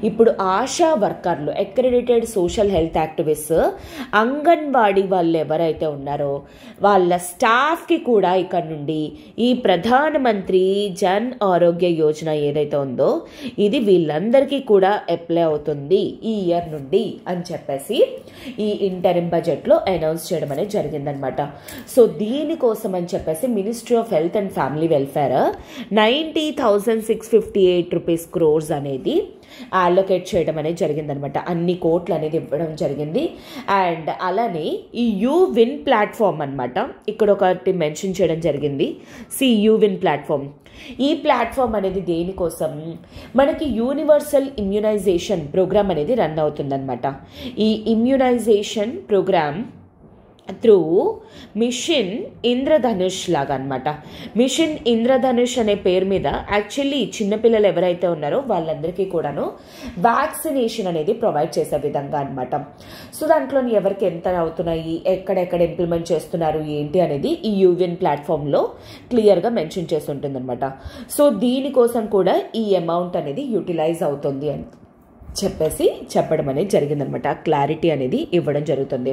ఇప్పుడు ఆశా వర్కర్లు, accredited social health activist, anganwadi వాళ్ళు ఎవరైతే ఉన్నారో వాళ్ళ స్టాఫ్కి కూడా ఇక్కడ నుండి ఈ ప్రధానమంత్రి జన్ ఆరోగ్య యోజన ఏదైతే ఉందో ఇది వీళ్ళందరికీ కూడా అప్లై అవుతుంది ఈ ఇయర్ నుండి అని చెప్పేసి ఈ ఇంటరిమ్ బడ్జెట్లో అనౌన్స్ చేయడం అనేది జరిగిందనమాట. సో దీనికోసం అని చెప్పేసి ministry of health and family welfare 90,658 rupees crores అనేది అలొకేట్ చేయడం అనేది జరిగిందనమాట. అన్ని కోట్లు అనేది ఇవ్వడం జరిగింది. అండ్ అలానే ఈ యూవిన్ ప్లాట్ఫామ్ అనమాట, ఇక్కడ ఒకటి మెన్షన్ చేయడం జరిగింది, యూవిన్ ప్లాట్ఫామ్. ఈ ప్లాట్ఫామ్ అనేది దేనికోసం, మనకి యూనివర్సల్ ఇమ్యునైజేషన్ ప్రోగ్రామ్ అనేది రన్ అవుతుందన్నమాట. ఈ immunisation programme through mission Indradhanush లాగా అనమాట. మిషన్ ఇంద్రధనుష్ అనే పేరు మీద యాక్చువల్లీ చిన్నపిల్లలు ఎవరైతే ఉన్నారో వాళ్ళందరికీ కూడాను వ్యాక్సినేషన్ అనేది ప్రొవైడ్ చేసే విధంగా అనమాట. సో దాంట్లో ఎవరికి ఎంత అవుతున్నాయి, ఎక్కడెక్కడ ఇంప్లిమెంట్ చేస్తున్నారు ఏంటి అనేది ఈ యూవిన్ ప్లాట్ఫామ్లో క్లియర్గా మెన్షన్ చేసి ఉంటుంది అనమాట. సో దీనికోసం కూడా ఈ అమౌంట్ అనేది యూటిలైజ్ అవుతుంది అని చెప్పేసి చెప్పడం అనేది జరిగిందనమాట. క్లారిటీ అనేది ఇవ్వడం జరుగుతుంది.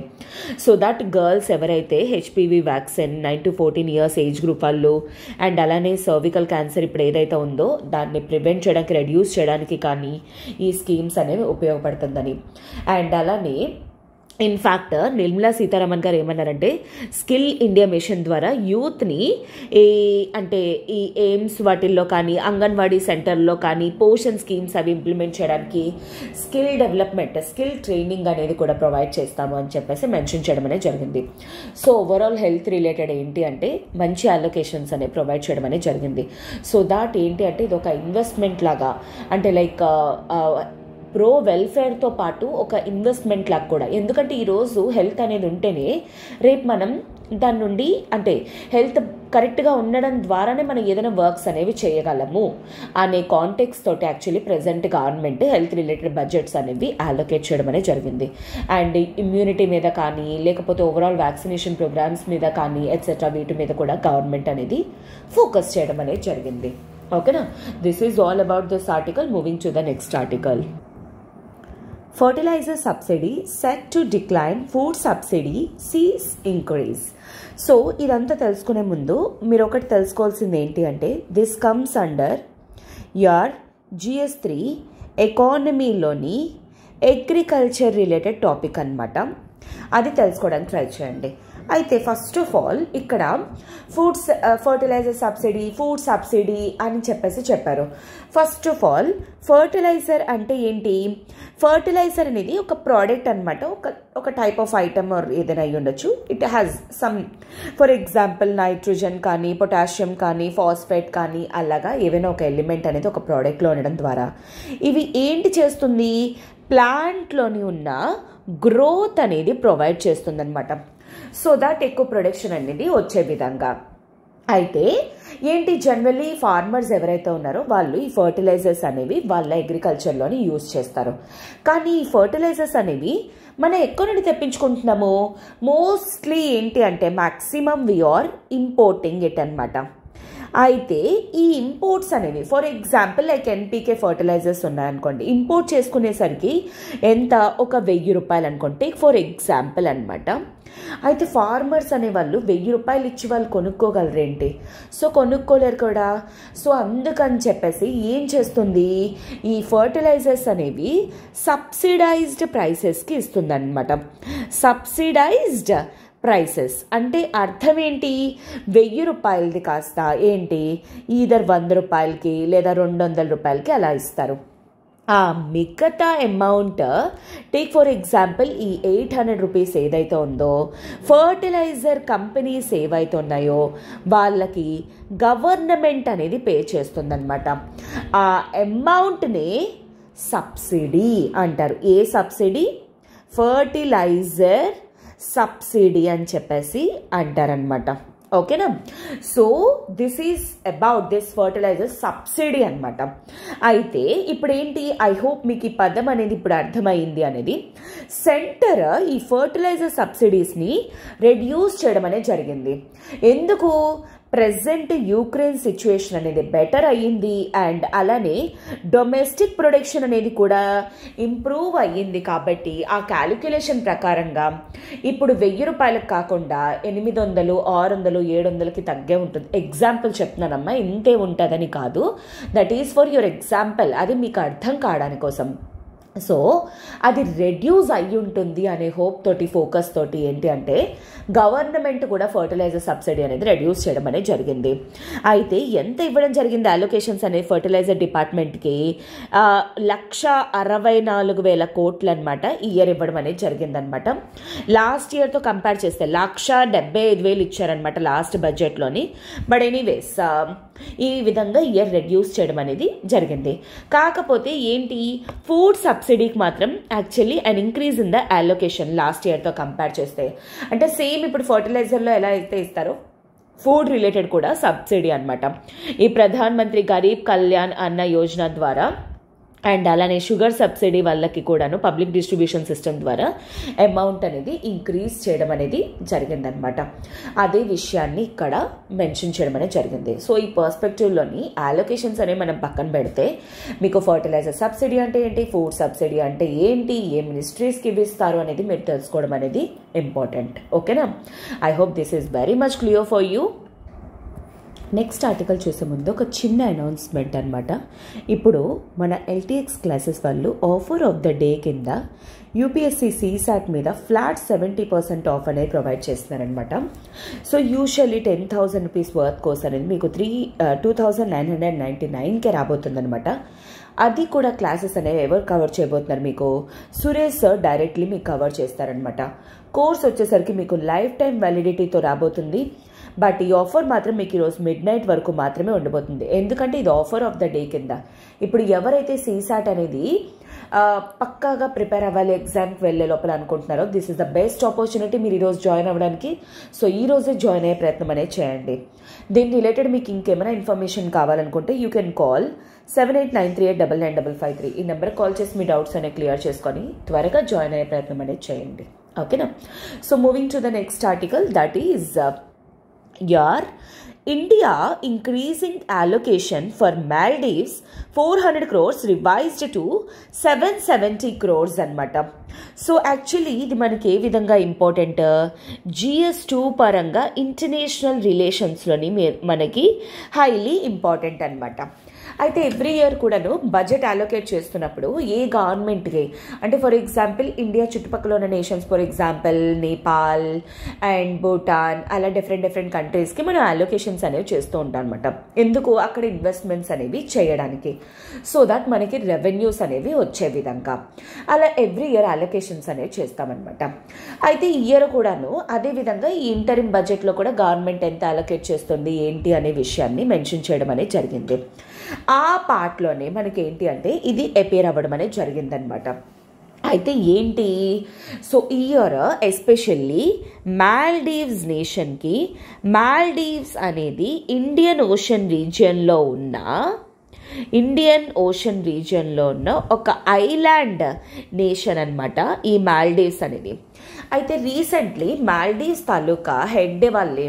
సో దట్ గర్ల్స్ ఎవరైతే HPV vaccine 9 to 14 years age group వాళ్ళు అండ్ అలానే సర్వికల్ క్యాన్సర్ ఇప్పుడు ఏదైతే ఉందో దాన్ని ప్రివెంట్ చేయడానికి, రెడ్యూస్ చేయడానికి కానీ ఈ స్కీమ్స్ అనేవి ఉపయోగపడుతుందని. అండ్ అలానే ఇన్ఫ్యాక్ట్ నిర్మలా సీతారామన్ గారు ఏమన్నారంటే స్కిల్ ఇండియా మిషన్ ద్వారా యూత్ని ఈ ఎయిమ్స్ వాటిల్లో కానీ అంగన్వాడీ సెంటర్లో కానీ పోషన్ స్కీమ్స్ అవి ఇంప్లిమెంట్ చేయడానికి స్కిల్ డెవలప్మెంట్, స్కిల్ ట్రైనింగ్ అనేది కూడా ప్రొవైడ్ చేస్తాము అని చెప్పేసి మెన్షన్ చేయడం అనేది జరిగింది. సో ఓవరాల్ హెల్త్ రిలేటెడ్ ఏంటి అంటే మంచి అలొకేషన్స్ అనేవి ప్రొవైడ్ చేయడం అనేది జరిగింది. సో దాట్ ఏంటి అంటే ఇది ఒక ఇన్వెస్ట్మెంట్ లాగా, అంటే లైక్ ప్రో వెల్ఫేర్తో పాటు ఒక ఇన్వెస్ట్మెంట్ లాగా కూడా. ఎందుకంటే ఈరోజు హెల్త్ అనేది ఉంటేనే రేపు మనం దాని నుండి అంటే హెల్త్ కరెక్ట్గా ఉండడం ద్వారానే మనం ఏదైనా వర్క్స్ అనేవి చేయగలము అనే కాంటెక్స్ట్ తోటి actually present government health related budgets అనేవి అలొకేట్ చేయడం అనేది జరిగింది. అండ్ ఇమ్యూనిటీ మీద కానీ లేకపోతే ఓవరాల్ వ్యాక్సినేషన్ ప్రోగ్రామ్స్ మీద కానీ ఎట్సెట్రా వీటి మీద కూడా గవర్నమెంట్ అనేది ఫోకస్ చేయడం అనేది జరిగింది. ఓకేనా, this is all about this article. Moving to the next article. Fertilizer subsidy set to decline, food subsidy sees increase. So ఇదంతా తెలుసుకునే ముందు మీరు ఒకటి తెలుసుకోవాల్సింది ఏంటి అంటే this comes under your GS3 ఎకానమీలోని అగ్రికల్చర్ రిలేటెడ్ టాపిక్ అనమాట. అది తెలుసుకోవడానికి ట్రై చేయండి. అయితే ఫస్ట్ ఆఫ్ ఆల్ ఇక్కడ ఫర్టిలైజర్ సబ్సిడీ, ఫుడ్ సబ్సిడీ అని చెప్పారు. ఫస్ట్ ఆఫ్ ఆల్ ఫర్టిలైజర్ అంటే ఏంటి? ఫర్టిలైజర్ అనేది ఒక ప్రోడక్ట్ అనమాట, ఒక టైప్ ఆఫ్ ఐటమ్ ఆర్ ఏదైనా అయ్యి ఉండొచ్చు. It has some, for example nitrogen కానీ పొటాషియం కానీ ఫాస్ఫేట్ కానీ అలాగా ఏవైనా ఒక ఎలిమెంట్ అనేది ఒక ప్రోడక్ట్లో ఉండడం ద్వారా ఇవి ఏంటి చేస్తుంది? ప్లాంట్లోని ఉన్న గ్రోత్ అనేది ప్రొవైడ్ చేస్తుంది అనమాట. సో దాట్ ఎక్కువ ప్రొడక్షన్ అనేది వచ్చే విధంగా. అయితే ఏంటి, జనరల్లీ ఫార్మర్స్ ఎవరైతే ఉన్నారో వాళ్ళు ఈ ఫర్టిలైజర్స్ అనేవి వాళ్ళ అగ్రికల్చర్లోని యూజ్ చేస్తారు. కానీ ఈ ఫర్టిలైజర్స్ అనేవి మనం ఎక్కడి నుండి తెప్పించుకుంటున్నాము? మోస్ట్లీ ఏంటి అంటే maximum we are importing it అనమాట. అయితే ఈ ఇంపోర్ట్స్ అనేవి for example like NPK fertilisers ఉన్నాయనుకోండి, ఇంపోర్ట్ చేసుకునేసరికి ఎంత? ఒక 1000 రూపాయలు అనుకోండి ఫర్ ఎగ్జాంపుల్ అనమాట. అయితే ఫార్మర్స్ అనేవాళ్ళు 1000 రూపాయలు ఇచ్చి వాళ్ళు కొనుక్కోగలరేంటి? సో కొనుక్కోలేరు కూడా. సో అందుకని చెప్పేసి ఏం చేస్తుంది, ఈ ఫర్టిలైజర్స్ అనేవి సబ్సిడైజ్డ్ ప్రైసెస్కి ఇస్తుంది అనమాట. సబ్సిడైజ్డ్ ప్రైసెస్ అంటే అర్థం ఏంటి? 1000 రూపాయలది కాస్త ఏంటి ఈధర్ 100 రూపాయలకి లేదా 200 రూపాయలకి అలా ఇస్తారు. ఆ మిగతా అమౌంట్ టేక్ ఫర్ ఎగ్జాంపుల్ ఈ 800 రూపీస్ ఏదైతే ఉందో ఫర్టిలైజర్ కంపెనీస్ ఏవైతే ఉన్నాయో వాళ్ళకి గవర్నమెంట్ అనేది పే చేస్తుందన్నమాట. ఆ అమౌంట్ని సబ్సిడీ అంటారు. ఏ సబ్సిడీ? ఫర్టిలైజర్ సబ్సిడీ అని చెప్పేసి అంటారనమాట. ఓకేనా? So this is about this fertiliser subsidy అనమాట. అయితే ఇప్పుడు ఏంటి, ఐ హోప్ మీకు ఈ పదం అనేది ఇప్పుడు అర్థమైంది అనేది. సెంటర్ ఈ ఫర్టిలైజర్ సబ్సిడీస్ని రెడ్యూస్ చేయడం అనేది జరిగింది. ఎందుకు? ప్రెజెంట్ యూక్రెయిన్ సిచ్యువేషన్ అనేది బెటర్ అయ్యింది అండ్ అలానే డొమెస్టిక్ ప్రొడక్షన్ అనేది కూడా ఇంప్రూవ్ అయ్యింది. కాబట్టి ఆ క్యాలిక్యులేషన్ ప్రకారంగా ఇప్పుడు 1000 రూపాయలకు కాకుండా 800, 600, 700కి తగ్గే ఉంటుంది. ఎగ్జాంపుల్ చెప్తున్నానమ్మా, ఇంతే ఉంటుందని కాదు. That is for your example, అది మీకు అర్థం కావడానికి కోసం. సో అది రెడ్యూస్ అయ్యి ఉంటుంది అనే హోప్ తోటి, ఫోకస్ తోటి ఏంటి అంటే గవర్నమెంట్ కూడా ఫర్టిలైజర్ సబ్సిడీ అనేది రెడ్యూస్ చేయడం అనేది జరిగింది. అయితే ఎంత ఇవ్వడం జరిగింది అలొకేషన్స్ అనేది ఫర్టిలైజర్ డిపార్ట్మెంట్కి? 1,64,000 కోట్లు అనమాట ఇయర్ ఇవ్వడం అనేది జరిగిందనమాట. లాస్ట్ ఇయర్తో కంపేర్ చేస్తే 1,75,000 ఇచ్చారనమాట లాస్ట్ బడ్జెట్లోని. బట్ ఎనీవేస్ ఈ విధంగా ఇయర్ రెడ్యూస్ చేయడం అనేది జరిగింది. కాకపోతే ఏంటి, ఫుడ్ సబ్సిడీకి మాత్రం actually and increase in the allocation last ఇయర్తో కంపేర్ చేస్తే. అంటే సేమ్ ఇప్పుడు ఫర్టిలైజర్లో ఎలా అయితే ఇస్తారో ఫుడ్ రిలేటెడ్ కూడా సబ్సిడీ అనమాట. ఈ ప్రధాన్ మంత్రి గరీబ్ కళ్యాణ్ అన్న యోజన ద్వారా అండ్ అలానే షుగర్ సబ్సిడీ వాళ్ళకి కూడాను పబ్లిక్ డిస్ట్రిబ్యూషన్ సిస్టమ్ ద్వారా అమౌంట్ అనేది ఇంక్రీజ్ చేయడం అనేది జరిగిందనమాట. అదే విషయాన్ని ఇక్కడ మెన్షన్ చేయడం అనేది జరిగింది. సో ఈ పర్స్పెక్టివ్లోని అలొకేషన్స్ అనేవి మనం పక్కన పెడితే మీకు ఫర్టిలైజర్ సబ్సిడీ అంటే ఏంటి, ఫుడ్ సబ్సిడీ అంటే ఏంటి, ఏ మినిస్ట్రీస్కి ఇస్తారు అనేది మీరు తెలుసుకోవడం అనేది ఇంపార్టెంట్. ఓకేనా? I hope this is very much clear for you. Next article చూసే ముందు ఒక చిన్న అనౌన్స్మెంట్ అనమాట. ఇప్పుడు మన LTX క్లాసెస్ వాళ్ళు ఆఫర్ ఆఫ్ ద డే కింద UPSC CSAT మీద ఫ్లాట్ 70% ఆఫ్ అనేది ప్రొవైడ్ చేస్తున్నారనమాట. So usually 10,000 rupees worth course అనేది మీకు 2,999కే రాబోతుందనమాట. అది కూడా క్లాసెస్ అనేవి ఎవరు కవర్ చేయబోతున్నారు, మీకు సురేష్ సార్ డైరెక్ట్లీ మీకు కవర్ చేస్తారనమాట. కోర్స్ వచ్చేసరికి మీకు లైఫ్ టైం వ్యాలిడిటీతో రాబోతుంది. బట్ ఈ ఆఫర్ మాత్రం మీకు ఈరోజు మిడ్-నైట్ వరకు మాత్రమే ఉండబోతుంది. ఎందుకంటే ఇది ఆఫర్ ఆఫ్ ద డే కింద. ఇప్పుడు ఎవరైతే CSAT అనేది పక్కాగా ప్రిపేర్ అవ్వాలి, ఎగ్జామ్కి వెళ్ళే లోపల అనుకుంటున్నారో, this is the best opportunity మీరు ఈరోజు జాయిన్ అవ్వడానికి. సో ఈ రోజే జాయిన్ అయ్యే ప్రయత్నం అనేది చేయండి. దీని రిలేటెడ్ మీకు ఇంకేమైనా ఇన్ఫర్మేషన్ కావాలనుకుంటే యూ కెన్ కాల్ 7893899553. ఈ నెంబర్ కాల్ చేసి మీ డౌట్స్ అనేవి క్లియర్ చేసుకొని త్వరగా జాయిన్ అయ్యే ప్రయత్నం అనేది చేయండి. ఓకేనా? So moving to the next article, that is India increasing allocation for Maldives 400 crores revised to 770 crores అనమాట. సో యాక్చువల్లీ ఇది మనకి ఏ విధంగా ఇంపార్టెంట్, GS2 పరంగా ఇంటర్నేషనల్ రిలేషన్స్లోని మనకి హైలీ ఇంపార్టెంట్ అనమాట. అయితే ఎవ్రీ ఇయర్ కూడాను బడ్జెట్ అలొకేట్ చేస్తున్నప్పుడు ఏ గవర్నమెంట్కి అంటే ఫర్ ఎగ్జాంపుల్ ఇండియా చుట్టుపక్కల ఉన్న nations, for example Nepal and Bhutan, అలా డిఫరెంట్ కంట్రీస్కి మనం అలొకేషన్స్ అనేవి చేస్తూ ఉంటాం అనమాట. ఎందుకు? అక్కడ ఇన్వెస్ట్మెంట్స్ అనేవి చేయడానికి, సో దట్ మనకి రెవెన్యూస్ అనేవి వచ్చే విధంగా. అలా ఎవ్రీ ఇయర్ అలొకేషన్స్ అనేవి చేస్తామన్నమాట. అయితే ఈ ఇయర్ కూడాను అదేవిధంగా ఈ ఇంటరిమ్ బడ్జెట్లో కూడా గవర్నమెంట్ ఎంత అలొకేట్ చేస్తుంది ఏంటి అనే విషయాన్ని మెన్షన్ చేయడం అనేది జరిగింది. ఆ పార్ట్లోనే మనకి ఏంటి అంటే ఇది అపేర్ అవ్వడం అనేది జరిగిందనమాట. అయితే ఏంటి, సో ఈ ఇయర్ ఎస్పెషల్లీ మాల్దీవ్స్ నేషన్కి, మాల్దీవ్స్ అనేది ఇండియన్ ఓషన్ రీజియన్లో ఉన్న ఒక ఐలాండ్ నేషన్ అనమాట ఈ మాల్దీవ్స్ అనేది. అయితే రీసెంట్లీ మాల్దీవ్స్ తాలూకా హెడ్ వాళ్ళు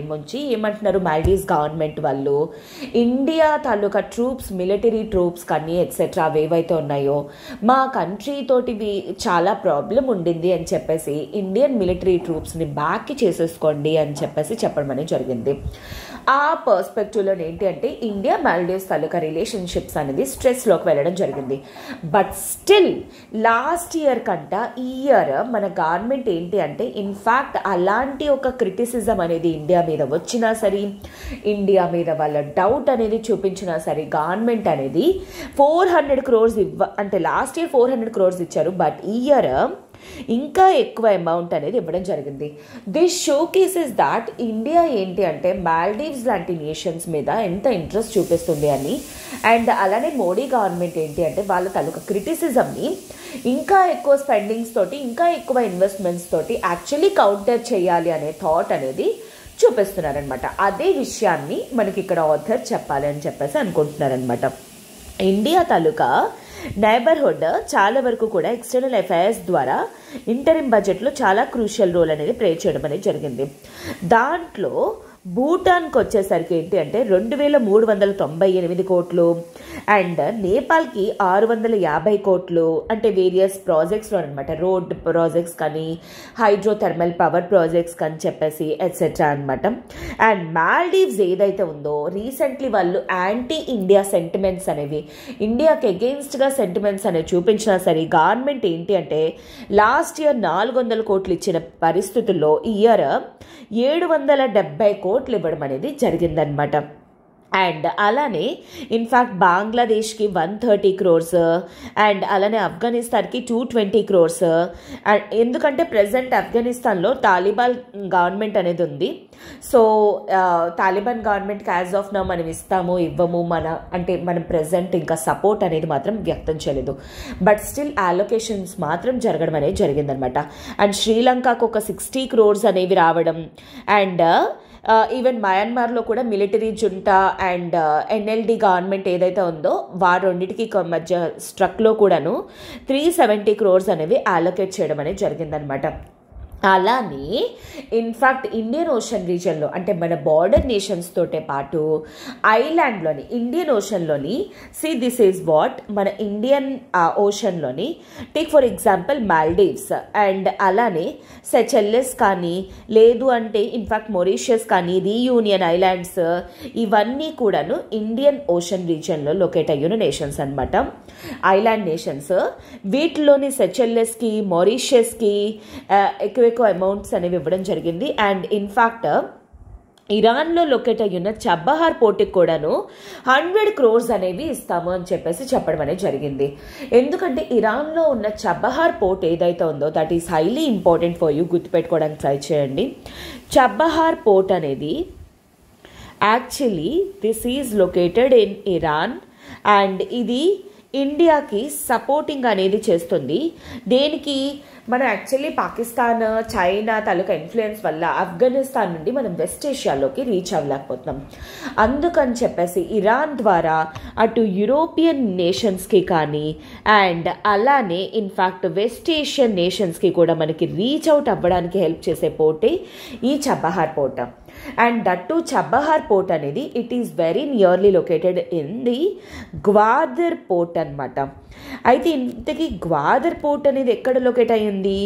ఏమంటున్నారు, మాల్దీవ్స్ గవర్నమెంట్ వాళ్ళు ఇండియా తాలూకా ట్రూప్స్, మిలిటరీ ట్రూప్స్ కానీ ఎట్సెట్రా ఏవైతే ఉన్నాయో మా కంట్రీ తోటి చాలా ప్రాబ్లం ఉండింది అని చెప్పేసి ఇండియన్ మిలిటరీ ట్రూప్స్ని బ్యాక్ చేసేసుకోండి అని చెప్పేసి చెప్పడం అనేది జరిగింది. ఆ పర్స్పెక్టివ్లో ఏంటి అంటే ఇండియా మాల్దీవ్స్ తాలూకా రిలేషన్షిప్స్ అనేది స్ట్రెస్లోకి వెళ్ళడం జరిగింది. బట్ స్టిల్ లాస్ట్ ఇయర్ కంట ఈ ఇయర్ మన గవర్నమెంట్ ఏంటి అంటే ఇన్ఫ్యాక్ట్ అలాంటి ఒక క్రిటిసిజం అనేది ఇండియా మీద వచ్చినా సరే, ఇండియా మీద వాళ్ళ డౌట్ అనేది చూపించినా సరే, గవర్నమెంట్ అనేది 400 crores అంటే లాస్ట్ ఇయర్ 400 crores ఇచ్చారు. బట్ ఈ ఇయర్ ఇంకా ఎక్కువ అమౌంట్ అనేది ఇవ్వడం జరిగింది. This showcases that India ఏంటి అంటే మాల్దీవ్స్ లాంటి నేషన్స్ మీద ఎంత ఇంట్రెస్ట్ చూపిస్తుంది అని. అండ్ అలానే మోడీ గవర్నమెంట్ ఏంటి అంటే వాళ్ళ తాలూకా క్రిటిసిజంని ఇంకా ఎక్కువ స్పెండింగ్స్ తోటి, ఇంకా ఎక్కువ ఇన్వెస్ట్మెంట్స్ తోటి యాక్చువల్లీ కౌంటర్ చేయాలి అనే థాట్ అనేది చూపిస్తున్నారనమాట. అదే విషయాన్ని మనకి ఇక్కడ ఆథర్ చెప్పాలి అని చెప్పేసి అనుకుంటున్నారనమాట. ఇండియా తాలూకా నైబర్హుడ్ చాలా వరకు కూడా ఎక్స్టర్నల్ అఫైర్స్ ద్వారా ఇంటరిమ్ బడ్జెట్లో చాలా క్రూషియల్ రోల్ అనేది ప్లే చేయడం అనేది జరిగింది. దాంట్లో భూటాన్కి వచ్చేసరికి ఏంటి అంటే 2,398 కోట్లు అండ్ నేపాల్కి 650 కోట్లు, అంటే వేరియస్ ప్రాజెక్ట్స్లో అనమాట, రోడ్ ప్రాజెక్ట్స్ కానీ హైడ్రో థర్మల్ పవర్ ప్రాజెక్ట్స్ కానీ చెప్పేసి ఎట్సెట్రా అనమాట. అండ్ మాల్దీవ్స్ ఏదైతే ఉందో రీసెంట్లీ వాళ్ళు యాంటీ ఇండియా సెంటిమెంట్స్ అనేవి, ఇండియాకి అగెయిన్స్ట్గా సెంటిమెంట్స్ అనేవి చూపించినా సరే గవర్నమెంట్ ఏంటి అంటే లాస్ట్ ఇయర్ 400 కోట్లు ఇచ్చిన పరిస్థితుల్లో ఈ ఇయర్ 770 కోట్లు ఇవ్వడం అనేది జరిగిందనమాట. అండ్ అలానే ఇన్ఫ్యాక్ట్ బంగ్లాదేశ్కి 130 crores అండ్ అలానే ఆఫ్ఘనిస్తాన్కి 220 crores. అండ్ ఎందుకంటే ప్రజెంట్ ఆఫ్ఘనిస్తాన్లో తాలిబాన్ గవర్నమెంట్ అనేది ఉంది. సో తాలిబాన్ గవర్నమెంట్కి యాజ్ ఆఫ్ నౌ మనం ఇస్తాము ఇవ్వము మనం ప్రజెంట్ ఇంకా సపోర్ట్ అనేది మాత్రం వ్యక్తం చేయలేదు. బట్ స్టిల్ అలొకేషన్స్ మాత్రం జరగడం అనేది జరిగిందనమాట. అండ్ శ్రీలంకకు ఒక 60 crores అనేవి రావడం అండ్ ఈవెన్ మయన్మార్లో కూడా military junta and NLD government ఏదైతే ఉందో వారి రెండింటికి మధ్య స్ట్రక్లో కూడాను 370 crores అనేవి అలొకేట్ చేయడం అనేది జరిగిందనమాట. అలానే ఇన్ఫ్యాక్ట్ ఇండియన్ ఓషన్ రీజన్లో అంటే మన బార్డర్ నేషన్స్ తోటే పాటు ఐలాండ్లోని ఇండియన్ ఓషన్లోని దిస్ ఈజ్ వాట్ మన ఇండియన్ ఓషన్లోని take for example Maldives and అలానే సెచెల్లెస్ కానీ లేదు అంటే ఇన్ఫ్యాక్ట్ మొరీషియస్ కానీ రీయూనియన్ ఐలాండ్స్ ఇవన్నీ కూడాను ఇండియన్ ఓషన్ రీజన్లో లొకేట్ అయ్యున్న నేషన్స్ అనమాట, ఐలాండ్ నేషన్స్. వీటిలోని సెచెల్లెస్కి మొరీషియస్కి ఎక్కువ అమౌంట్స్ అనేవి ఇవ్వడం జరిగింది. అండ్ ఇన్ఫ్యాక్ట్ ఇరాన్లో లొకేట్ అయ్యున్న చబహార్ పోర్ట్కి కూడాను 100 crores అనేవి ఇస్తాము అని చెప్పేసి చెప్పడం అనేది జరిగింది. ఎందుకంటే ఇరాన్లో ఉన్న చబహార్ పోర్ట్ ఏదైతే ఉందో that is highly important for you, గుర్తుపెట్టుకోవడానికి ట్రై చేయండి. చబహార్ పోర్ట్ అనేది actually this is located in Iran and ఇది ఇండియాకి సపోర్టింగ్ అనేది చేస్తుంది. దేనికి? మనం యాక్చువల్లీ పాకిస్తాన్ చైనా తాలూకా ఇన్ఫ్లుయెన్స్ వల్ల ఆఫ్ఘనిస్తాన్ నుండి మనం వెస్ట్ ఏషియాలోకి రీచ్ అవ్వలేకపోతున్నాం. అందుకని చెప్పేసి ఇరాన్ ద్వారా అటు యూరోపియన్ నేషన్స్కి కానీ అండ్ అలానే ఇన్ఫ్యాక్ట్ వెస్ట్ ఏషియన్ నేషన్స్కి కూడా మనకి రీచ్ అవుట్ అవ్వడానికి హెల్ప్ చేసే పోర్టే ఈ Chabahar port. And that to Chabahar port అనేది it is very nearly located in the Gwadar port అనమాట. అయితే ఇంతకీ గ్వాదర్ పోర్ట్ అనేది ఎక్కడ లొకేట్ అయ్యింది?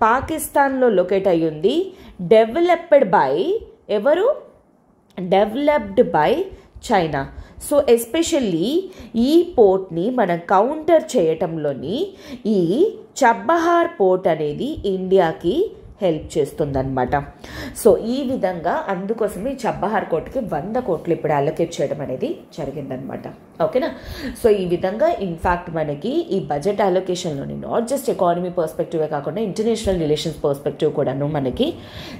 పాకిస్తాన్లో లొకేట్ అయ్యింది. డెవలప్డ్ బై ఎవరు? Developed by China. So especially ఈ పోర్ట్ని మనం కౌంటర్ చేయటంలోని ఈ చబహార్ పోర్ట్ అనేది ఇండియాకి హెల్ప్ చేస్తుందన్నమాట. సో ఈ విధంగా అందుకోసమే చబహార్ కోట్కి 100 crores ఇప్పుడు అలొకేట్ చేయడం అనేది జరిగిందనమాట. ఓకేనా? సో ఈ విధంగా ఇన్ఫ్యాక్ట్ మనకి ఈ బడ్జెట్ అలొకేషన్లోని నాట్ జస్ట్ ఎకానమీ పర్స్పెక్టివే కాకుండా ఇంటర్నేషనల్ రిలేషన్స్ పర్స్పెక్టివ్ కూడాను మనకి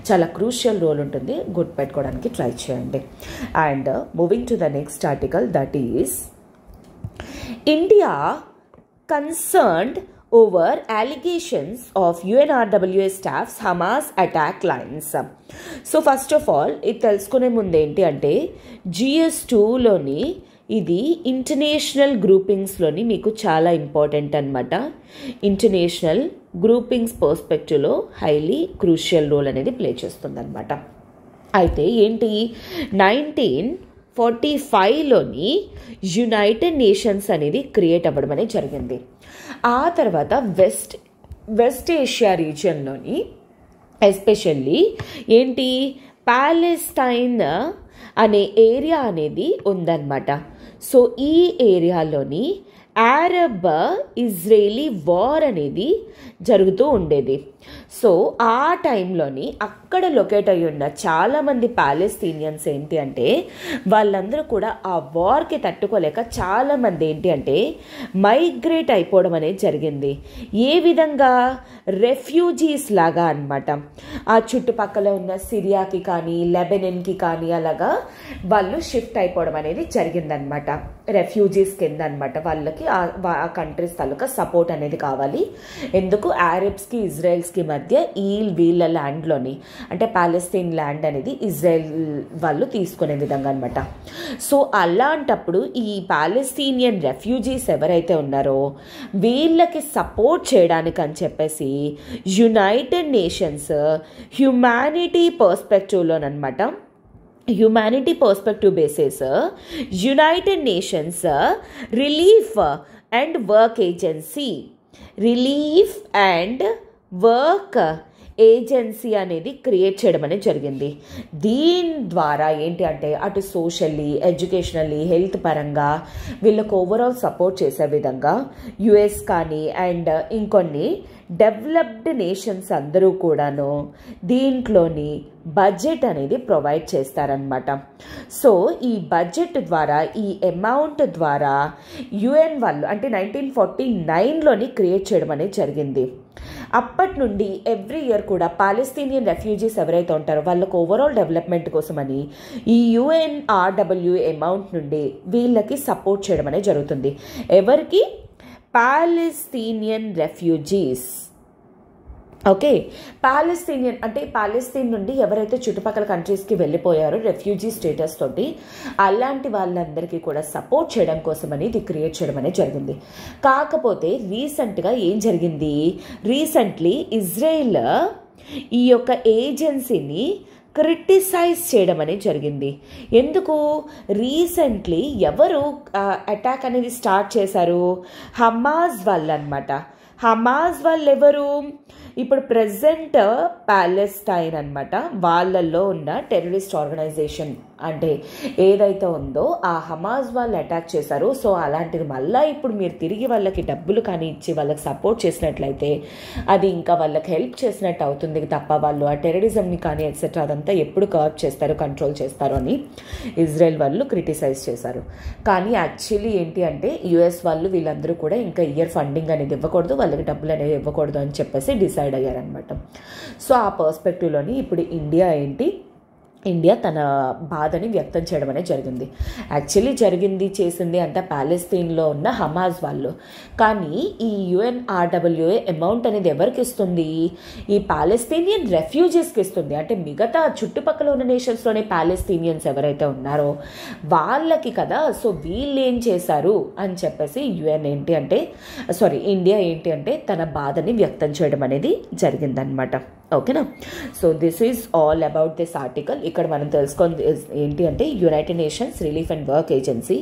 చాలా క్రూషియల్ రోల్ ఉంటుంది, గుర్తుపెట్టుకోవడానికి ట్రై చేయండి. And moving to the next article that is India concerned over allegations of UNRWA staff's Hamas attack lines. So first of all ఇది తెలుసుకునే ముందు ఏంటి అంటే GS2లోని ఇది ఇంటర్నేషనల్ గ్రూపింగ్స్లోని మీకు చాలా ఇంపార్టెంట్ అనమాట. ఇంటర్నేషనల్ గ్రూపింగ్స్ పర్స్పెక్టివ్లో హైలీ క్రూషియల్ రోల్ అనేది ప్లే చేస్తుంది అనమాట. అయితే ఏంటి 1945లోని యునైటెడ్ నేషన్స్ అనేది క్రియేట్ అవ్వడం అనేది జరిగింది. ఆ తర్వాత వెస్ట్ ఏషియా రీజియన్లోని ఎస్పెషల్లీ ఏంటి పాలెస్తైన్ అనే ఏరియా అనేది ఉందన్నమాట. సో ఈ ఏరియాలోని అరబ్ ఇజ్రాయేలీ వార్ అనేది జరుగుతూ ఉండేది. సో ఆ టైంలోని అక్కడ లొకేట్ అయ్యి ఉన్న చాలామంది పాలెస్తీనియన్స్ ఏంటి అంటే వాళ్ళందరూ కూడా ఆ వార్కి తట్టుకోలేక చాలామంది ఏంటి అంటే మైగ్రేట్ అయిపోవడం అనేది జరిగింది. ఏ విధంగా? రెఫ్యూజీస్ లాగా అనమాట. ఆ చుట్టుపక్కల ఉన్న సిరియాకి కానీ లెబెనన్కి కానీ అలాగా వాళ్ళు షిఫ్ట్ అయిపోవడం అనేది జరిగిందనమాట. రెఫ్యూజీస్ కింద అనమాట. వాళ్ళకి ఆ కంట్రీస్ తాలూకా సపోర్ట్ అనేది కావాలి. ఎందుకు? అరబ్స్కి ఇజ్రాయెల్స్కి మధ్య వీళ్ళ ల్యాండ్లోని అంటే పాలెస్తీన్ ల్యాండ్ అనేది ఇజ్రాయెల్ వాళ్ళు తీసుకునే విధంగా అనమాట. సో అలాంటప్పుడు ఈ పాలెస్తీనియన్ రెఫ్యూజీస్ ఎవరైతే ఉన్నారో వీళ్ళకి సపోర్ట్ చేయడానికి అని చెప్పేసి యునైటెడ్ నేషన్స్ హ్యుమానిటీ పర్స్పెక్టివ్లోనమాట humanity perspective basis United Nations relief and work agency అనేది క్రియేట్ చేయడం అనేది జరిగింది. దీని ద్వారా ఏంటి అంటే అటు సోషల్లీ ఎడ్యుకేషనల్లీ హెల్త్ పరంగా వీళ్ళకు ఓవరాల్ సపోర్ట్ చేసే విధంగా యుఎస్ కానీ అండ్ ఇంకొన్ని డెవలప్డ్ నేషన్స్ అందరూ కూడాను దీంట్లోని బడ్జెట్ అనేది ప్రొవైడ్ చేస్తారనమాట. సో ఈ బడ్జెట్ ద్వారా ఈ అమౌంట్ ద్వారా యుఎన్ వాళ్ళు అంటే 1949లోని క్రియేట్ చేయడం అనేది జరిగింది. అప్పటి నుండి ఎవ్రీ ఇయర్ కూడా పాలెస్తీనియన్ రెఫ్యూజీస్ ఎవరైతే ఉంటారో వాళ్ళకు ఓవరాల్ డెవలప్మెంట్ కోసమని ఈ UNRWA అమౌంట్ నుండి వీళ్ళకి సపోర్ట్ చేయడం అనేది జరుగుతుంది. ఎవరికి? పాలెస్తీనియన్ రెఫ్యూజీస్. ఓకే, పాలస్తీనియన్ అంటే పాలస్తీన్ నుండి ఎవరైతే చుట్టుపక్కల కంట్రీస్కి వెళ్ళిపోయారో రెఫ్యూజీ స్టేటస్ తోటి, అలాంటి వాళ్ళందరికీ కూడా సపోర్ట్ చేయడం కోసమని ఇది క్రియేట్ చేయడం అనేది జరిగింది. కాకపోతే రీసెంట్గా ఏం జరిగింది, రీసెంట్లీ ఇజ్రాయిల్ ఈ యొక్క ఏజెన్సీని క్రిటిసైజ్ చేయడం అనేది జరిగింది. ఎందుకు, రీసెంట్లీ ఎవరు అటాక్ అనేది స్టార్ట్ చేశారు, హమాస్ వాళ్ళు అనమాట. హమాస్ వాళ్ళు ఎవరు, ఇప్పుడు ప్రెజెంట్ పాలెస్టైన్ అనమాట, వాళ్ళల్లో ఉన్న టెర్రరిస్ట్ ఆర్గనైజేషన్ అంటే ఏదైతే ఉందో ఆ హమాస్ వాళ్ళు అటాక్ చేశారు. సో అలాంటిది మళ్ళీ ఇప్పుడు మీరు తిరిగి వాళ్ళకి డబ్బులు కానీ ఇచ్చి వాళ్ళకి సపోర్ట్ చేసినట్లయితే అది ఇంకా వాళ్ళకి హెల్ప్ చేసినట్టు అవుతుంది తప్ప వాళ్ళు ఆ టెర్రరిజంని కానీ ఎట్సెట్రా అదంతా ఎప్పుడు కర్బ్ చేస్తారు, కంట్రోల్ చేస్తారు అని ఇజ్రాయెల్ వాళ్ళు క్రిటిసైజ్ చేశారు. కానీ యాక్చువల్లీ ఏంటి అంటే యుఎస్ వాళ్ళు వీళ్ళందరూ కూడా ఇంకా ఇయర్ ఫండింగ్ అనేది ఇవ్వకూడదు, వాళ్ళకి డబ్బులు అనేది ఇవ్వకూడదు అని చెప్పేసి డిసైడ్ అయ్యారనమాట. సో ఆ పర్స్పెక్టివ్లోని ఇప్పుడు ఇండియా తన బాధని వ్యక్తం చేయడం అనేది జరిగింది. యాక్చువల్లీ చేసింది అంతా ప్యాలెస్తీన్లో ఉన్న హమాస్ వాళ్ళు. కానీ ఈ UNRWA అమౌంట్ అనేది ఎవరికి ఇస్తుంది, ఈ పాలెస్తీనియన్ రెఫ్యూజీస్కి ఇస్తుంది. అంటే మిగతా చుట్టుపక్కల ఉన్న నేషన్స్లోనే పాలెస్తీనియన్స్ ఎవరైతే ఉన్నారో వాళ్ళకి కదా. సో వీళ్ళు ఏం చేశారు అని చెప్పేసి ఇండియా ఏంటి అంటే తన బాధని వ్యక్తం చేయడం అనేది జరిగిందనమాట. ఓకేనా. So this is all about this article. ఇక్కడ మనం తెలుసుకుంది ఏంటి అంటే United Nations relief and work agency